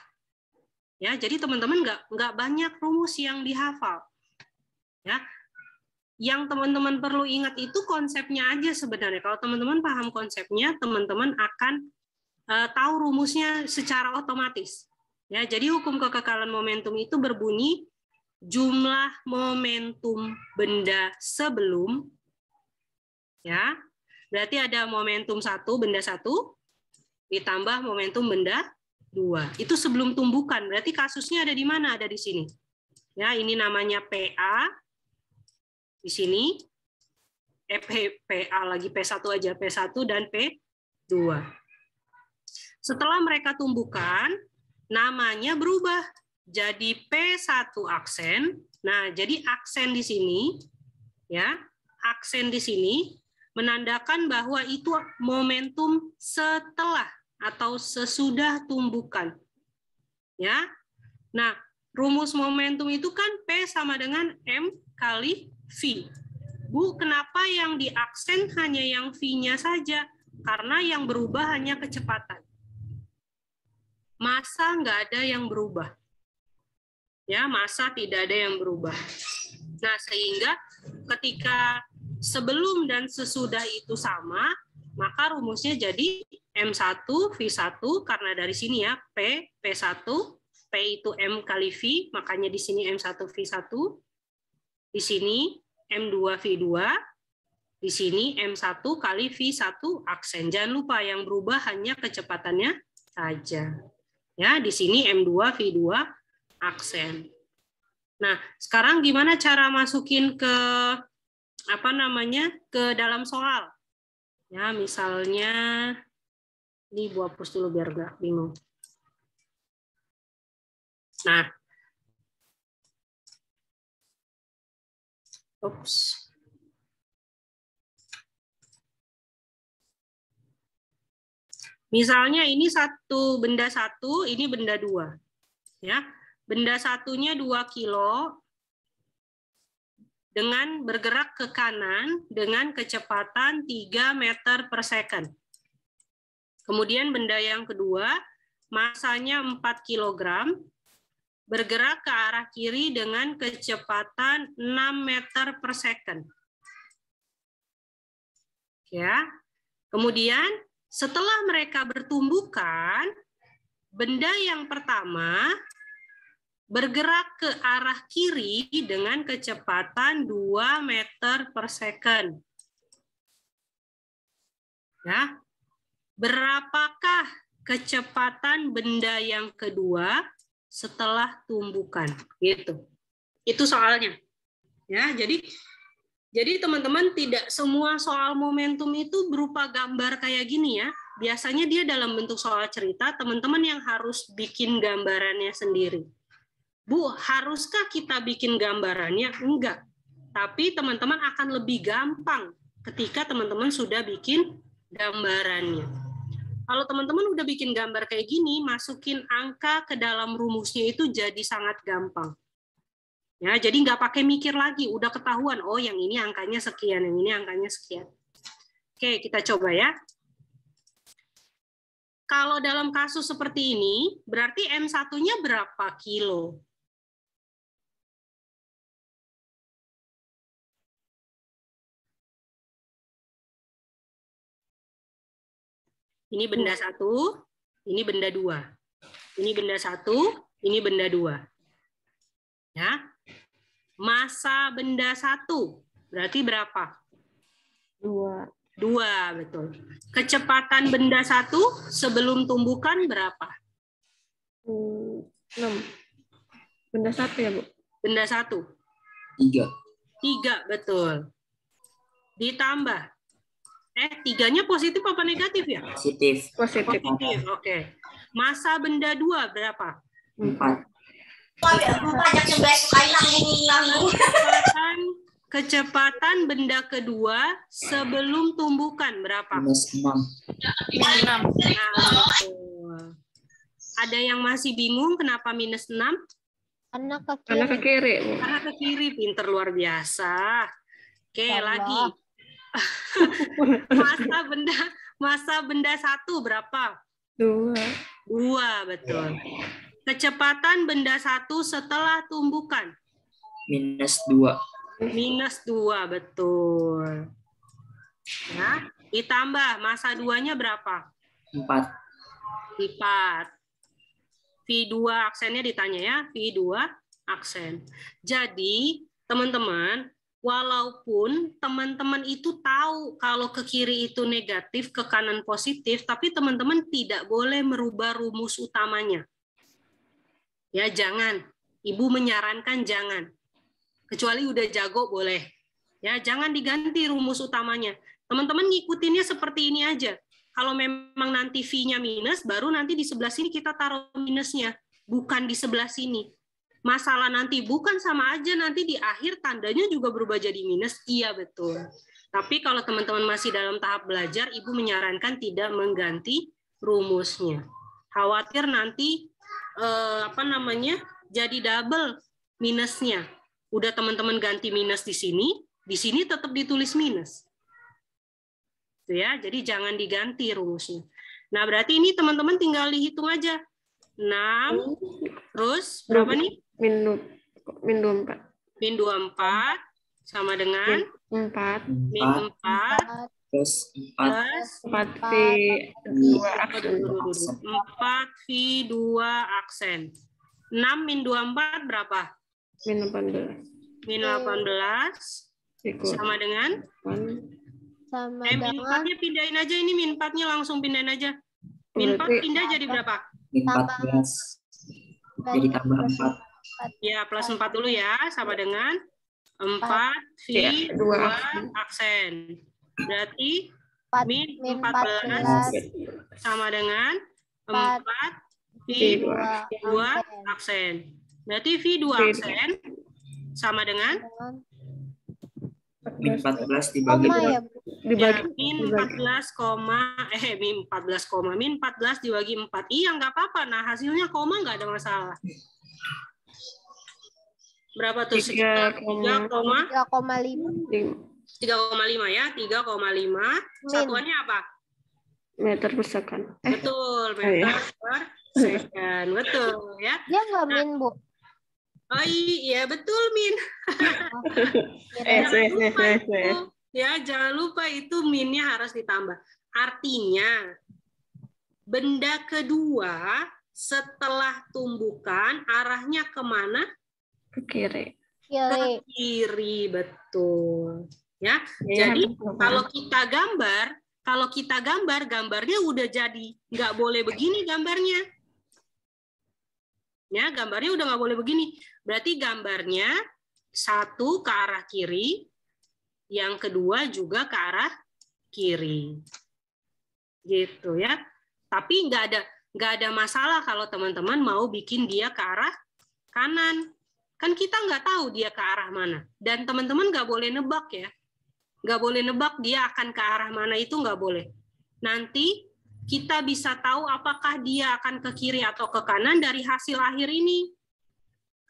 Ya, jadi teman-teman nggak banyak rumus yang dihafal. Ya, yang teman-teman perlu ingat itu konsepnya aja sebenarnya. Kalau teman-teman paham konsepnya, teman-teman akan tahu rumusnya secara otomatis. Ya, jadi hukum kekekalan momentum itu berbunyi jumlah momentum benda sebelum, ya, berarti ada momentum 1, benda 1, ditambah momentum benda 2. Itu sebelum tumbukan. Berarti kasusnya ada di mana? Ada di sini. Ya, ini namanya PA. Di sini PA lagi P1 aja, P1 dan P2. Setelah mereka tumbukan, namanya berubah jadi P1 aksen. Nah, jadi aksen di sini ya, aksen di sini menandakan bahwa itu momentum setelah atau sesudah tumbukan. Ya. Nah, rumus momentum itu kan P sama dengan M kali V. Bu, kenapa yang diaksen hanya yang V-nya saja? Karena yang berubah hanya kecepatan. Massa nggak ada yang berubah. Ya, massa tidak ada yang berubah. Nah, sehingga ketika sebelum dan sesudah itu sama, maka rumusnya jadi M1 V1, karena dari sini ya, P1, P itu M kali V, makanya di sini M1 V1, di sini M2 V2, di sini M1 kali V1 aksen. Jangan lupa yang berubah hanya kecepatannya saja. Ya, di sini M2 V2 aksen. Nah, sekarang gimana cara masukin ke ke dalam soal? Ya, misalnya ini Bu hapus dulu biar nggak bingung. Nah, misalnya ini benda satu, ini benda 2. Ya, benda satunya 2 kilo dengan bergerak ke kanan dengan kecepatan 3 meter per second. Kemudian benda yang kedua, masanya 4 kilogram, bergerak ke arah kiri dengan kecepatan 6 meter per second. Ya. Kemudian setelah mereka bertumbukan, benda yang pertama bergerak ke arah kiri dengan kecepatan 2 meter per second. Ya. Berapakah kecepatan benda yang kedua setelah tumbukan? Gitu. Itu soalnya. Ya, jadi teman-teman tidak semua soal momentum itu berupa gambar kayak gini ya. Biasanya dia dalam bentuk soal cerita, teman-teman yang harus bikin gambarannya sendiri. Bu, haruskah kita bikin gambarannya? Enggak. Tapi teman-teman akan lebih gampang ketika teman-teman sudah bikin gambarannya. Kalau teman-teman udah bikin gambar kayak gini, masukin angka ke dalam rumusnya itu jadi sangat gampang. Ya, jadi nggak pakai mikir lagi, udah ketahuan, oh yang ini angkanya sekian, yang ini angkanya sekian. Oke, kita coba ya. Kalau dalam kasus seperti ini, berarti M1-nya berapa kilo? Ini benda 1, ini benda 2. Ini benda 1, ini benda 2. Ya. Massa benda 1 berarti berapa? 2. 2, betul. Kecepatan benda 1 sebelum tumbukan berapa? 6. Benda 1 ya, Bu? Benda 1. 3. 3, betul. Ditambah. 3-nya positif apa negatif ya? Positif. Positif. Positif, oke. Massa benda 2 berapa? 4. Kecepatan benda kedua sebelum tumbukan berapa? -6. Nah, betul. Ada yang masih bingung kenapa -6? Karena ke Karena ke kiri. kiri, Bu. Karena ke kiri, pinter luar biasa. Oke, Allah. lagi. Massa benda 1 berapa? 2. 2, betul. Kecepatan benda 1 setelah tumbukan? -2. -2, betul. Ya, ditambah massa 2-nya berapa? 4. 4. V2 aksennya ditanya ya, V2 aksen. Jadi, teman-teman, walaupun teman-teman itu tahu kalau ke kiri itu negatif, ke kanan positif, tapi teman-teman tidak boleh merubah rumus utamanya. Ya, jangan. Ibu menyarankan jangan. Kecuali udah jago boleh. Ya, jangan diganti rumus utamanya. Teman-teman ngikutinnya seperti ini aja. Kalau memang nanti V-nya minus, baru nanti di sebelah sini kita taruh minusnya. Bukan di sebelah sini. Masalah nanti bukan sama aja, nanti di akhir tandanya juga berubah jadi minus. Iya, betul. Tapi kalau teman-teman masih dalam tahap belajar, Ibu menyarankan tidak mengganti rumusnya. Khawatir nanti jadi double minusnya. Udah teman-teman ganti minus di sini tetap ditulis minus. Itu ya, jadi jangan diganti rumusnya. Nah, berarti ini teman-teman tinggal dihitung aja. 6, terus berapa nih? -24. -24 sama dengan 4. -4 plus 4 plus 4V2 aksen. 4V2 aksen. 6 min 24 berapa? -18. Min 18 sama dengan? Sama Min dengan 4-nya pindahin aja, ini min 4-nya langsung pindahin aja. Min 4 pindah jadi berapa? 14. Jadi tambah 4. Ya, plus 4 dulu ya, sama dengan 4V2 aksen. Berarti min 14 sama dengan 4V2 aksen. Berarti V2 aksen sama dengan Min 14 dibagi koma ya, Bu? min 14, min 14 dibagi 4. Iya, nggak apa-apa. Nah, hasilnya koma nggak ada masalah. Berapa tuh? 3,5 ya, 3,5. Satuannya apa? Meter per second. Betul, meter per second. Betul ya. Dia nggak min, Bu? Oh iya, betul min. Jangan lupa itu minnya harus ditambah. Artinya benda kedua setelah tumbukan arahnya kemana? Ke kiri. Ke kiri, betul. Ya, jadi kalau kita gambar, gambarnya udah jadi. Nggak boleh begini gambarnya. Ya, gambarnya udah nggak boleh begini. Berarti gambarnya satu ke arah kiri, yang kedua juga ke arah kiri. Gitu ya. Tapi nggak ada masalah kalau teman-teman mau bikin dia ke arah kanan. Kan kita nggak tahu dia ke arah mana. Dan teman-teman nggak boleh nebak ya. Nggak boleh nebak dia akan ke arah mana, itu nggak boleh. Nanti kita bisa tahu apakah dia akan ke kiri atau ke kanan dari hasil akhir ini.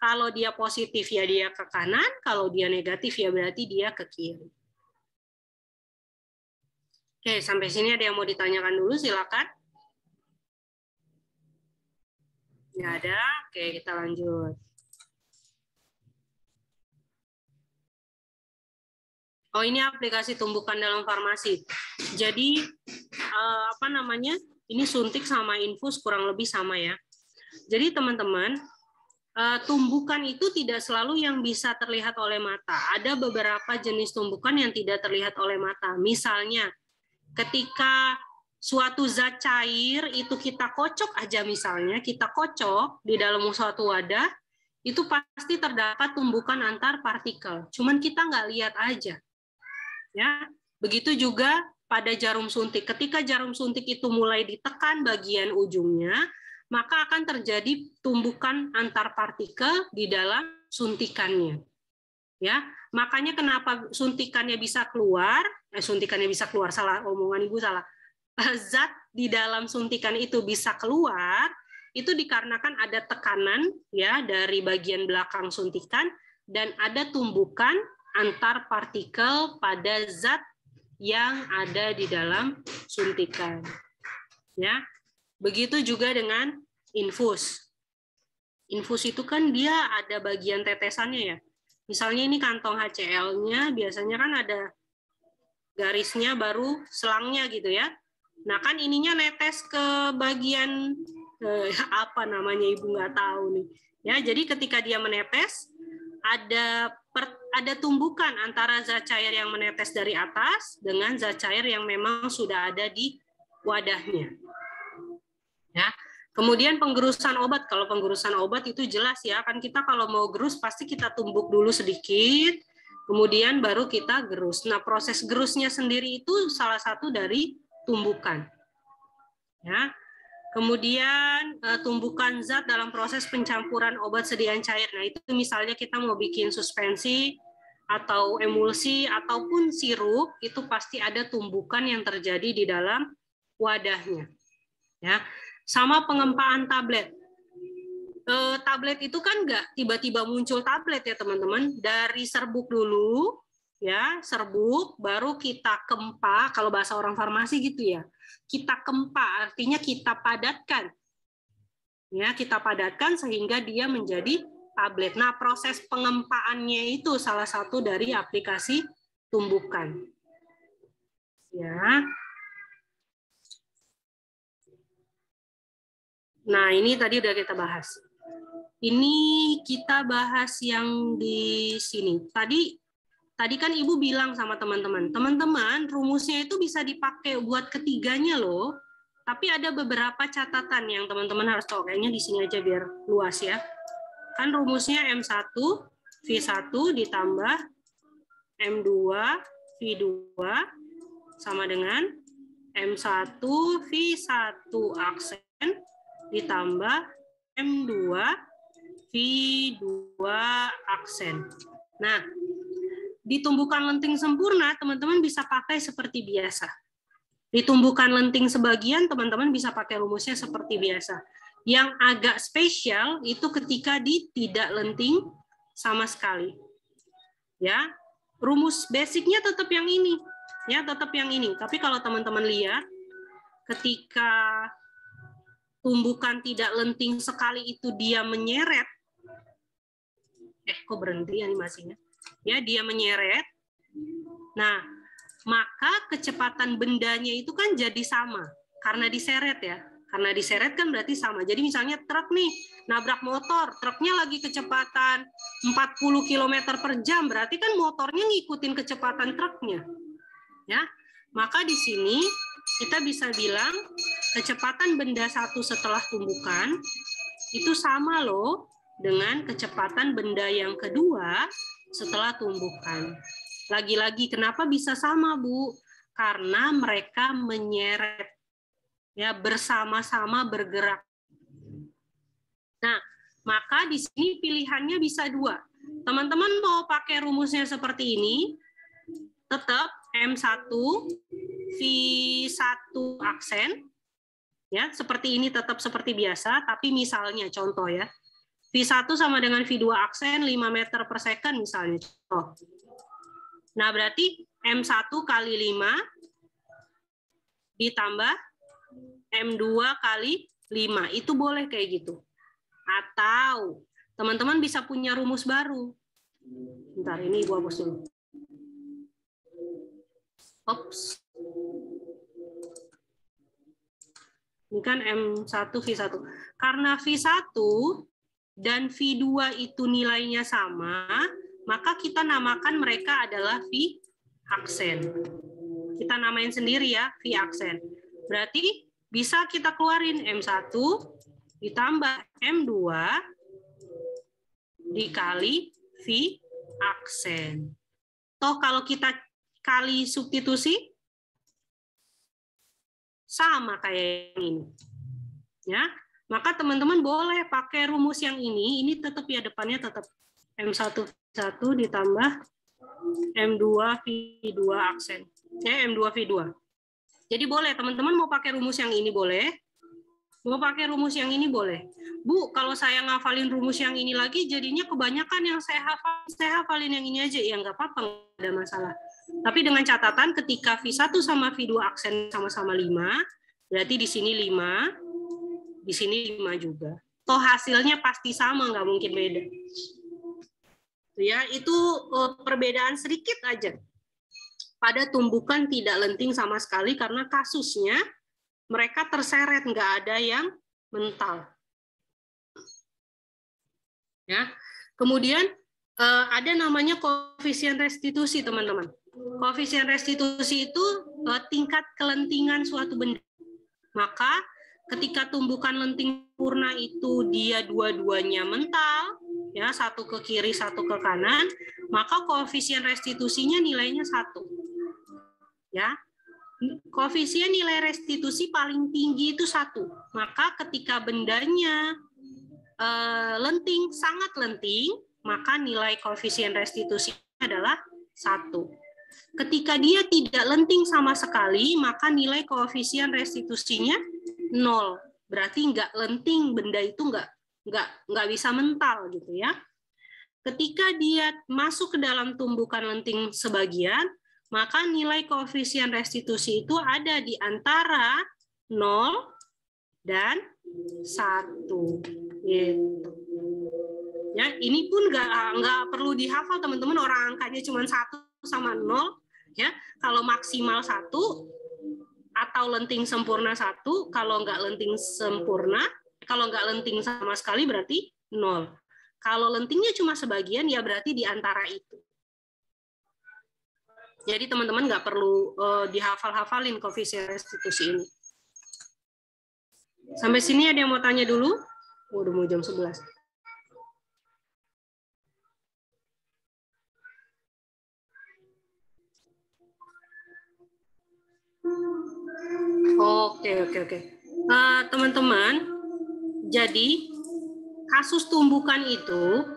Kalau dia positif ya dia ke kanan, kalau dia negatif ya berarti dia ke kiri. Oke, sampai sini ada yang mau ditanyakan dulu, silakan. Nggak ada, oke kita lanjut. Oh, ini aplikasi tumbukan dalam farmasi. Jadi ini suntik sama infus kurang lebih sama ya. Jadi teman-teman, tumbukan itu tidak selalu yang bisa terlihat oleh mata. Ada beberapa jenis tumbukan yang tidak terlihat oleh mata. Misalnya, ketika suatu zat cair itu kita kocok aja misalnya, kita kocok di dalam suatu wadah, itu pasti terdapat tumbukan antar partikel. Cuman kita nggak lihat aja. Ya, begitu juga pada jarum suntik. Ketika jarum suntik itu mulai ditekan bagian ujungnya, maka akan terjadi tumbukan antar partikel di dalam suntikannya. Ya, makanya kenapa suntikannya bisa keluar, salah omongan Ibu salah. Zat di dalam suntikan itu bisa keluar, itu dikarenakan ada tekanan ya dari bagian belakang suntikan dan ada tumbukan antar partikel pada zat yang ada di dalam suntikan. Ya. Begitu juga dengan infus. Infus itu kan dia ada bagian tetesannya ya. Misalnya ini kantong HCl-nya, biasanya kan ada garisnya baru selangnya gitu ya. Nah kan ininya netes ke bagian apa namanya Ibu nggak tahu nih. Ya, jadi ketika dia menetes ada tumbukan antara zat cair yang menetes dari atas dengan zat cair yang memang sudah ada di wadahnya. Ya. Kemudian penggerusan obat. Kalau penggerusan obat itu jelas ya, kan kita kalau mau gerus pasti kita tumbuk dulu sedikit, kemudian baru kita gerus. Nah, proses gerusnya sendiri itu salah satu dari tumbukan. Ya. Kemudian tumbukan zat dalam proses pencampuran obat sediaan cair. Nah, itu misalnya kita mau bikin suspensi atau emulsi ataupun sirup, itu pasti ada tumbukan yang terjadi di dalam wadahnya. Ya. Sama pengempaan tablet. Tablet itu kan nggak tiba-tiba muncul tablet ya teman-teman. Dari serbuk dulu, ya serbuk, baru kita kempa. Kalau bahasa orang farmasi gitu ya. Kita kempa, artinya kita padatkan. Ya, kita padatkan sehingga dia menjadi tablet. Nah, proses pengempaannya itu salah satu dari aplikasi tumbukan. Ya. Nah, ini tadi udah kita bahas. Ini kita bahas yang di sini. Tadi kan Ibu bilang sama teman-teman, rumusnya itu bisa dipakai buat ketiganya loh. Tapi ada beberapa catatan yang teman-teman harus tahu. Kayaknya di sini aja biar luas ya. Kan rumusnya M1 V1 ditambah M2 V2 sama dengan M1 V1 aksen ditambah M2 V2 aksen. Nah, di tumbukan lenting sempurna, teman-teman bisa pakai seperti biasa. Di tumbukan lenting sebagian, teman-teman bisa pakai rumusnya seperti biasa. Yang agak spesial itu ketika di tidak lenting sama sekali. Ya, rumus basicnya tetap yang ini. Ya, tetap yang ini. Tapi kalau teman-teman lihat, ketika tumbukan tidak lenting sekali itu dia menyeret. Kok berhenti animasinya? Ya, dia menyeret. Nah, maka kecepatan bendanya itu kan jadi sama karena diseret ya. Karena diseret kan berarti sama. Jadi misalnya truk nih nabrak motor, truknya lagi kecepatan 40 km per jam, berarti kan motornya ngikutin kecepatan truknya. Ya. Maka di sini kita bisa bilang kecepatan benda satu setelah tumbukan itu sama loh dengan kecepatan benda yang kedua setelah tumbukan. Lagi-lagi kenapa bisa sama, Bu? Karena mereka menyeret, ya bersama-sama bergerak. Nah, maka di sini pilihannya bisa dua. Teman-teman mau pakai rumusnya seperti ini, tetap M1 V1 aksen, ya seperti ini tetap seperti biasa, tapi misalnya contoh ya, V1 sama dengan V2 aksen 5 meter per second misalnya contoh. Nah berarti M1 kali 5 ditambah M2 kali 5, itu boleh kayak gitu. Atau teman-teman bisa punya rumus baru. Bentar, ini Ibu hapus dulu. Ops. Ini kan M1 V1. Karena V1 dan V2 itu nilainya sama, maka kita namakan mereka adalah V aksen. Kita namain sendiri ya, V aksen. Berarti bisa kita keluarin M1 ditambah M2 dikali V aksen. Toh kalau kita kali substitusi, sama kayak yang ini. Ya, maka teman-teman boleh pakai rumus yang ini tetap ya, depannya tetap M1 ditambah M2 V2 aksen. M2 V2. Jadi boleh teman-teman mau pakai rumus yang ini boleh, mau pakai rumus yang ini boleh. Bu, kalau saya ngafalin rumus yang ini lagi, jadinya kebanyakan yang saya hafalin yang ini aja. Ya nggak apa-apa, nggak ada masalah. Tapi dengan catatan ketika V1 sama V2 aksen sama-sama 5, berarti di sini 5, di sini 5 juga. Toh hasilnya pasti sama, nggak mungkin beda. Ya, itu perbedaan sedikit aja. Pada tumbukan tidak lenting sama sekali karena kasusnya mereka terseret, nggak ada yang mental. Ya, kemudian ada namanya koefisien restitusi, teman-teman. Koefisien restitusi itu tingkat kelentingan suatu benda. Maka ketika tumbukan lenting sempurna itu dia dua-duanya mental, ya, satu ke kiri, satu ke kanan, maka koefisien restitusinya nilainya 1. Ya, koefisien nilai restitusi paling tinggi itu 1. Maka ketika bendanya lenting, sangat lenting, maka nilai koefisien restitusi adalah 1. Ketika dia tidak lenting sama sekali, maka nilai koefisien restitusinya 0. Berarti nggak lenting, benda itu nggak bisa mental gitu ya. Ketika dia masuk ke dalam tumbukan lenting sebagian, maka nilai koefisien restitusi itu ada di antara 0 dan 1. Gitu. Ya, ini pun nggak perlu dihafal teman-teman, orang angkanya cuma 1 sama 0, ya. Kalau maksimal 1 atau lenting sempurna 1, kalau nggak lenting sempurna, kalau nggak lenting sama sekali berarti 0. Kalau lentingnya cuma sebagian, ya berarti di antara itu. Jadi teman-teman nggak perlu dihafal-hafalin koefisien restitusi ini. Sampai sini ada yang mau tanya dulu? Udah mau jam 11. Oke. Teman-teman, jadi kasus tumbukan itu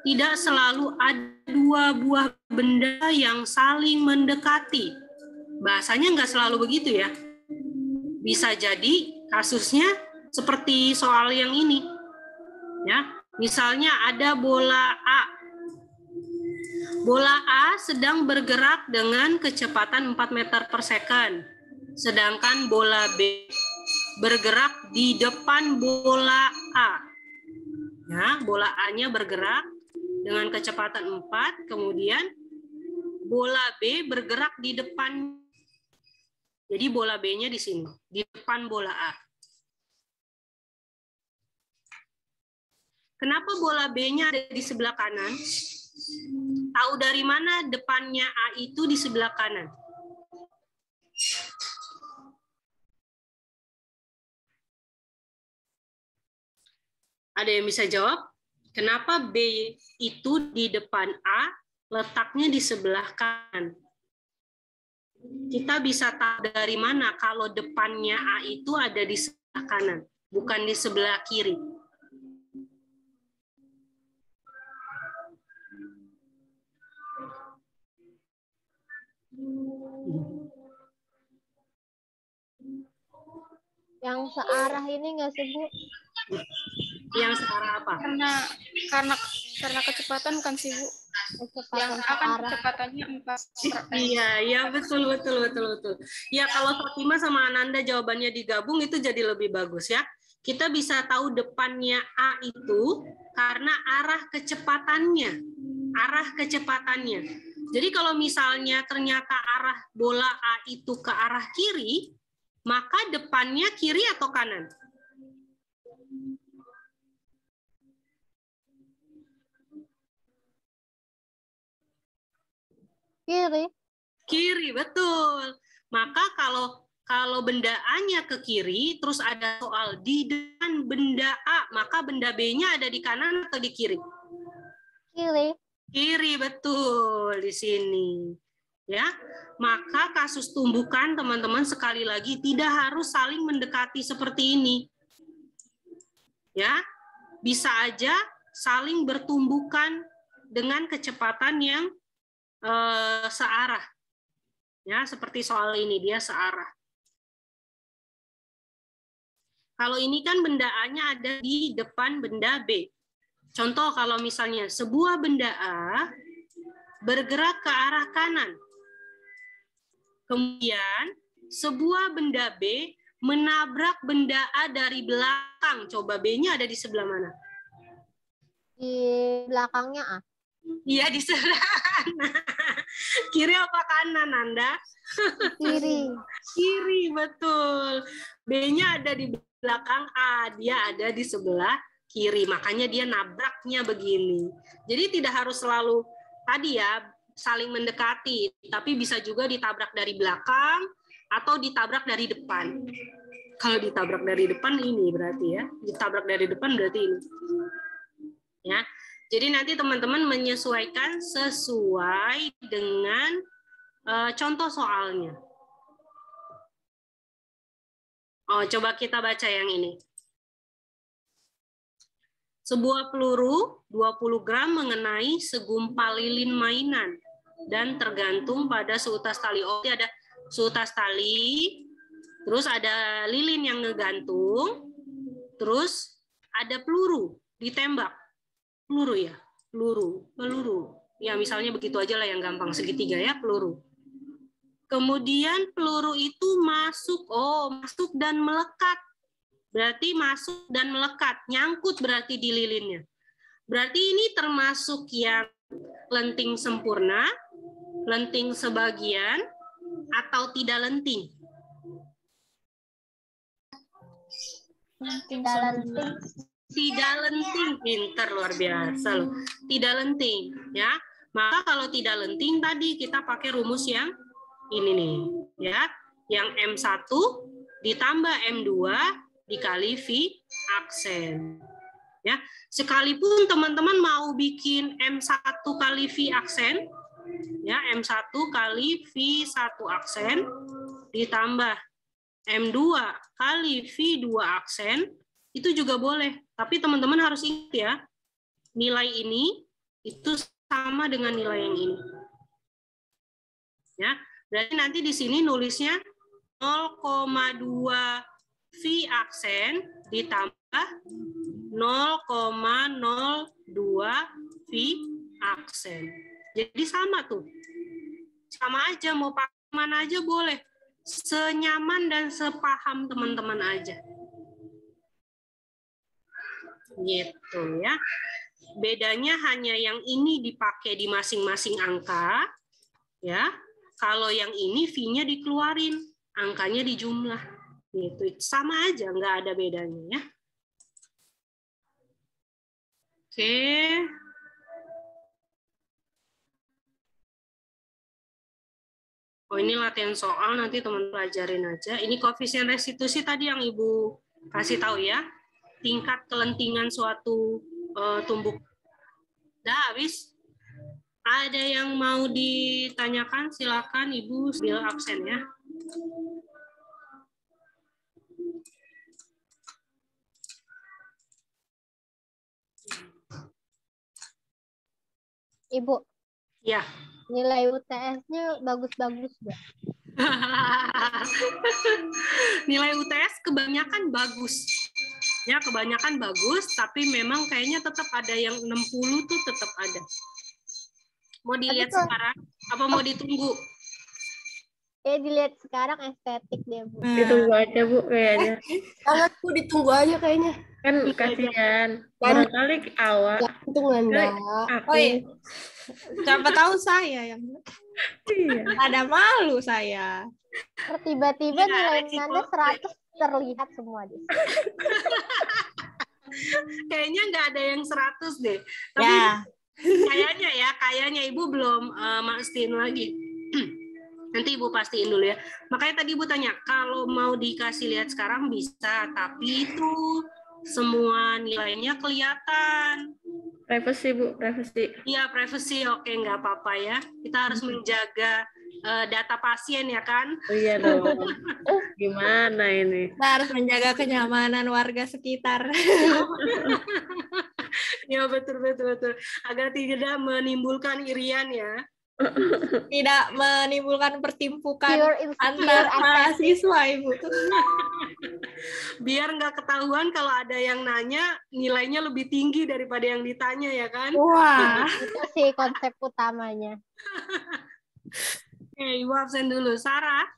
tidak selalu ada 2 buah benda yang saling mendekati. Bahasanya nggak selalu begitu ya. Bisa jadi kasusnya seperti soal yang ini. Ya, misalnya ada bola A. Bola A sedang bergerak dengan kecepatan 4 meter per second. Sedangkan bola B bergerak di depan bola A. Ya, bola A-nya bergerak dengan kecepatan 4, kemudian bola B bergerak di depan. Jadi bola B-nya di sini, di depan bola A. Kenapa bola B-nya ada di sebelah kanan? Tahu dari mana depannya A itu di sebelah kanan? Ada yang bisa jawab? Kenapa B itu di depan A, letaknya di sebelah kanan? Kita bisa tahu dari mana kalau depannya A itu ada di sebelah kanan, bukan di sebelah kiri. Yang searah ini nggak sih, Bu? Yang searah apa? Karena kecepatan kan sih, Bu. Kecepatan Yang akan searah. kecepatannya 4. Iya, betul. Ya, kalau Fatima sama Ananda jawabannya digabung itu jadi lebih bagus ya. Kita bisa tahu depannya A itu karena arah kecepatannya. Jadi kalau misalnya ternyata arah bola A itu ke arah kiri, maka depannya kiri atau kanan? Kiri. Kiri, betul. Maka kalau benda A-nya ke kiri, terus ada soal di depan benda A, maka benda B-nya ada di kanan atau di kiri? Kiri. Kiri, betul di sini. Ya, maka kasus tumbukan teman-teman sekali lagi tidak harus saling mendekati seperti ini. Ya, bisa aja saling bertumbukan dengan kecepatan yang searah. Ya, seperti soal ini dia searah. Kalau ini kan benda A-nya ada di depan benda B. Contoh kalau misalnya sebuah benda A bergerak ke arah kanan. Kemudian sebuah benda B menabrak benda A dari belakang. Coba B-nya ada di sebelah mana? Di belakangnya A. Iya, di sebelah kanan. Kiri apa kanan, Anda? Kiri. Kiri, betul. B-nya ada di belakang A, dia ada di sebelah kiri. Makanya dia nabraknya begini. Jadi tidak harus selalu tadi ya, saling mendekati, tapi bisa juga ditabrak dari belakang atau ditabrak dari depan. Kalau ditabrak dari depan ini berarti ya, ditabrak dari depan berarti ini. Ya. Jadi nanti teman-teman menyesuaikan sesuai dengan contoh soalnya. Oh, coba kita baca yang ini. Sebuah peluru 20 gram mengenai segumpal lilin mainan dan tergantung pada seutas tali. Oh, ada seutas tali, terus ada lilin yang ngegantung, terus ada peluru ditembak. Peluru ya, peluru. Ya misalnya begitu aja lah yang gampang, segitiga ya, peluru. Kemudian peluru itu masuk dan melekat. Berarti masuk dan melekat, nyangkut berarti di lilinnya. Berarti ini termasuk yang lenting sempurna, lenting sebagian, atau tidak lenting? Tidak lenting. Tidak lenting, pinter luar biasa loh. Tidak lenting, ya. Maka kalau tidak lenting tadi kita pakai rumus yang ini nih, ya. Yang M1 ditambah M2 dikali V aksen. Ya, sekalipun teman-teman mau bikin M1 kali V aksen, ya, M1 kali V1 aksen ditambah M2 kali V2 aksen, itu juga boleh. Tapi teman-teman harus ingat ya, nilai ini itu sama dengan nilai yang ini. Ya, berarti nanti di sini nulisnya 0,2 V aksen ditambah 0,02 V aksen. Jadi sama tuh. Sama aja, mau pakai mana aja boleh. Senyaman dan sepaham teman-teman aja. Gitu ya. Bedanya hanya yang ini dipakai di masing-masing angka, ya. Kalau yang ini V-nya dikeluarin, angkanya dijumlah. Gitu. Sama aja, nggak ada bedanya ya. Oke. Oh, ini latihan soal, nanti teman pelajarin aja. Ini koefisien restitusi tadi yang Ibu kasih tahu ya. Tingkat kelentingan suatu tumbuk. Dah habis. Ada yang mau ditanyakan? Silakan Ibu sambil absen ya. Ibu. Ya. Nilai UTS-nya bagus-bagus nggak? Nilai UTS kebanyakan bagus. Ya, kebanyakan bagus, tapi memang kayaknya tetap ada yang 60 tuh tetap ada. Mau dilihat sekarang? Apa mau ditunggu? Dilihat sekarang estetik deh, Bu. Ditunggu aja, Bu, kayaknya. Jangan, Bu, ditunggu aja kayaknya. Kan kasihan. Barangkali awak. Untung Anda. Aku. Oh iya. Siapa tahu saya yang Iya. ada malu saya. Tiba-tiba Ya, nilai Anda 100 terlihat semua di sini. Kayaknya nggak ada yang 100 deh. Tapi Ya. Kayaknya Ibu belum mastiin lagi. Nanti Ibu pastiin dulu ya. Makanya tadi Ibu tanya, kalau mau dikasih lihat sekarang bisa, tapi itu semua nilainya kelihatan. Privacy, Bu, privacy. Iya, privacy. Oke, nggak apa-apa ya. Kita harus menjaga data pasien ya kan? Oh iya dong. Gimana ini? Kita harus menjaga kenyamanan warga sekitar. Ya, betul. Agar tidak menimbulkan irian ya. Tidak menimbulkan pertimpukan Pure antar mahasiswa, Ibu. Biar nggak ketahuan kalau ada yang nanya nilainya lebih tinggi daripada yang ditanya ya kan? Wah. Itu sih konsep utamanya. Oke, Ibu absen dulu. Sarah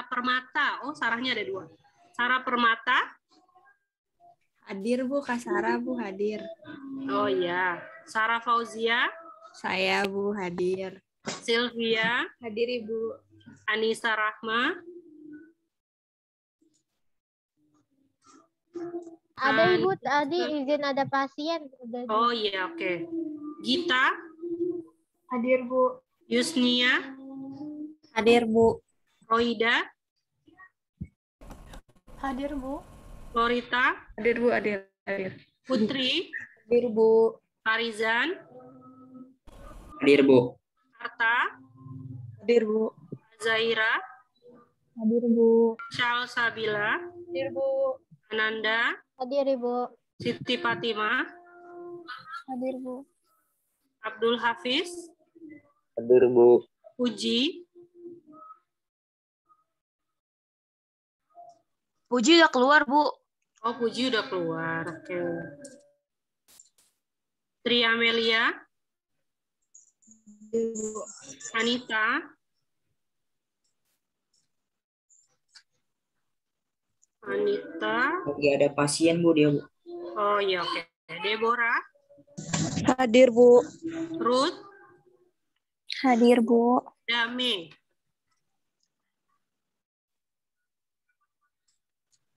Permata. Oh, Sarahnya ada 2. Sarah Permata. Hadir, Bu. Kak Sarah, Bu, hadir. Oh iya. Sarah Fauzia. Saya, Bu, hadir. Sylvia. Hadir, Ibu. Anissa Rahma. Ada Ibu tadi izin ada pasien. Oh iya, oke. Gita. Hadir, Bu. Yusnia. Hadir, Bu. Roida. Hadir, Bu. Florita. Hadir, Bu, hadir. Putri. Hadir, Bu. Farizan. Hadir, Bu. Arta. Hadir, Bu. Zaira. Hadir Bu. Syal Sabila. Hadir, Bu. Ananda. Hadir Ibu. Siti Fatimah. Hadir Bu. Abdul Hafiz. Hadir, Bu. Puji. Puji udah keluar, Bu. Oh, Puji udah keluar. Oke. Tri Amelia. Anita. Lagi ada pasien, Bu, dia, Bu. Oh iya, oke. Deborah. Hadir, Bu. Ruth. Hadir, Bu. Dame.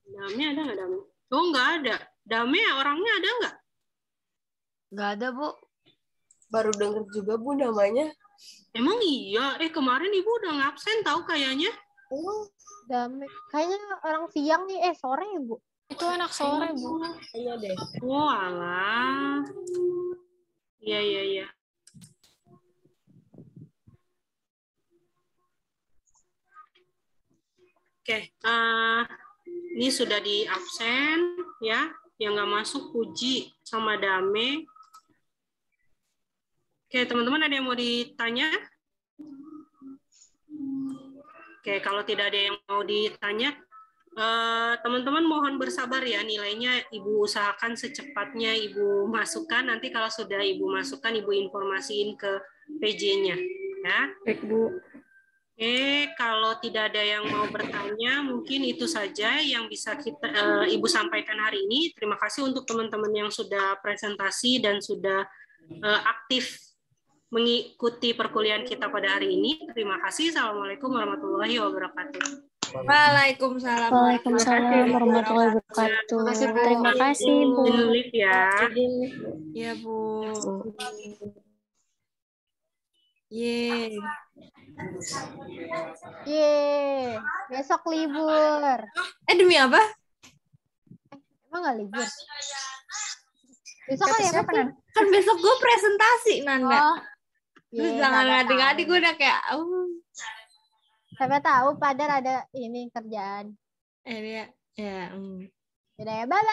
Dame ada nggak, Dame? Oh, nggak ada. Dame orangnya ada nggak? Nggak ada, Bu. Baru denger juga, Bu, namanya. Emang iya? Kemarin Ibu udah ngabsen tahu kayaknya. Oh, Dame. Kayaknya orang siang nih. Sore ya, Bu. Itu anak sore, Bu. Iya deh. Oh, alah. Iya. Oke, ini sudah di absen ya. Yang nggak masuk Puji sama Dame. Oke, teman-teman ada yang mau ditanya? Oke, kalau tidak ada yang mau ditanya, teman-teman mohon bersabar ya, nilainya Ibu usahakan secepatnya Ibu masukkan. Nanti kalau sudah Ibu masukkan, Ibu informasiin ke PJ-nya. Ya. Baik, Bu. Oke, kalau tidak ada yang mau bertanya, mungkin itu saja yang bisa Ibu sampaikan hari ini. Terima kasih untuk teman-teman yang sudah presentasi dan sudah aktif mengikuti perkuliahan kita pada hari ini. Terima kasih. Assalamualaikum warahmatullahi wabarakatuh. Waalaikumsalam. Waalaikumsalam warahmatullahi wabarakatuh. Terima kasih, Bu. Live ya. Ya, Bu. Yeay. Yeay. Besok libur. Demi apa? Emang nggak libur? Besok kan ya Siapa, sih? Nan? Kan besok gue presentasi, Nanda. Oh. Terus Yeay, jangan siapa ngadi-ngadi, tahu. gue udah kayak, Siapa tahu Padar ada ini kerjaan. dia, ya. Yaudah ya, bye-bye.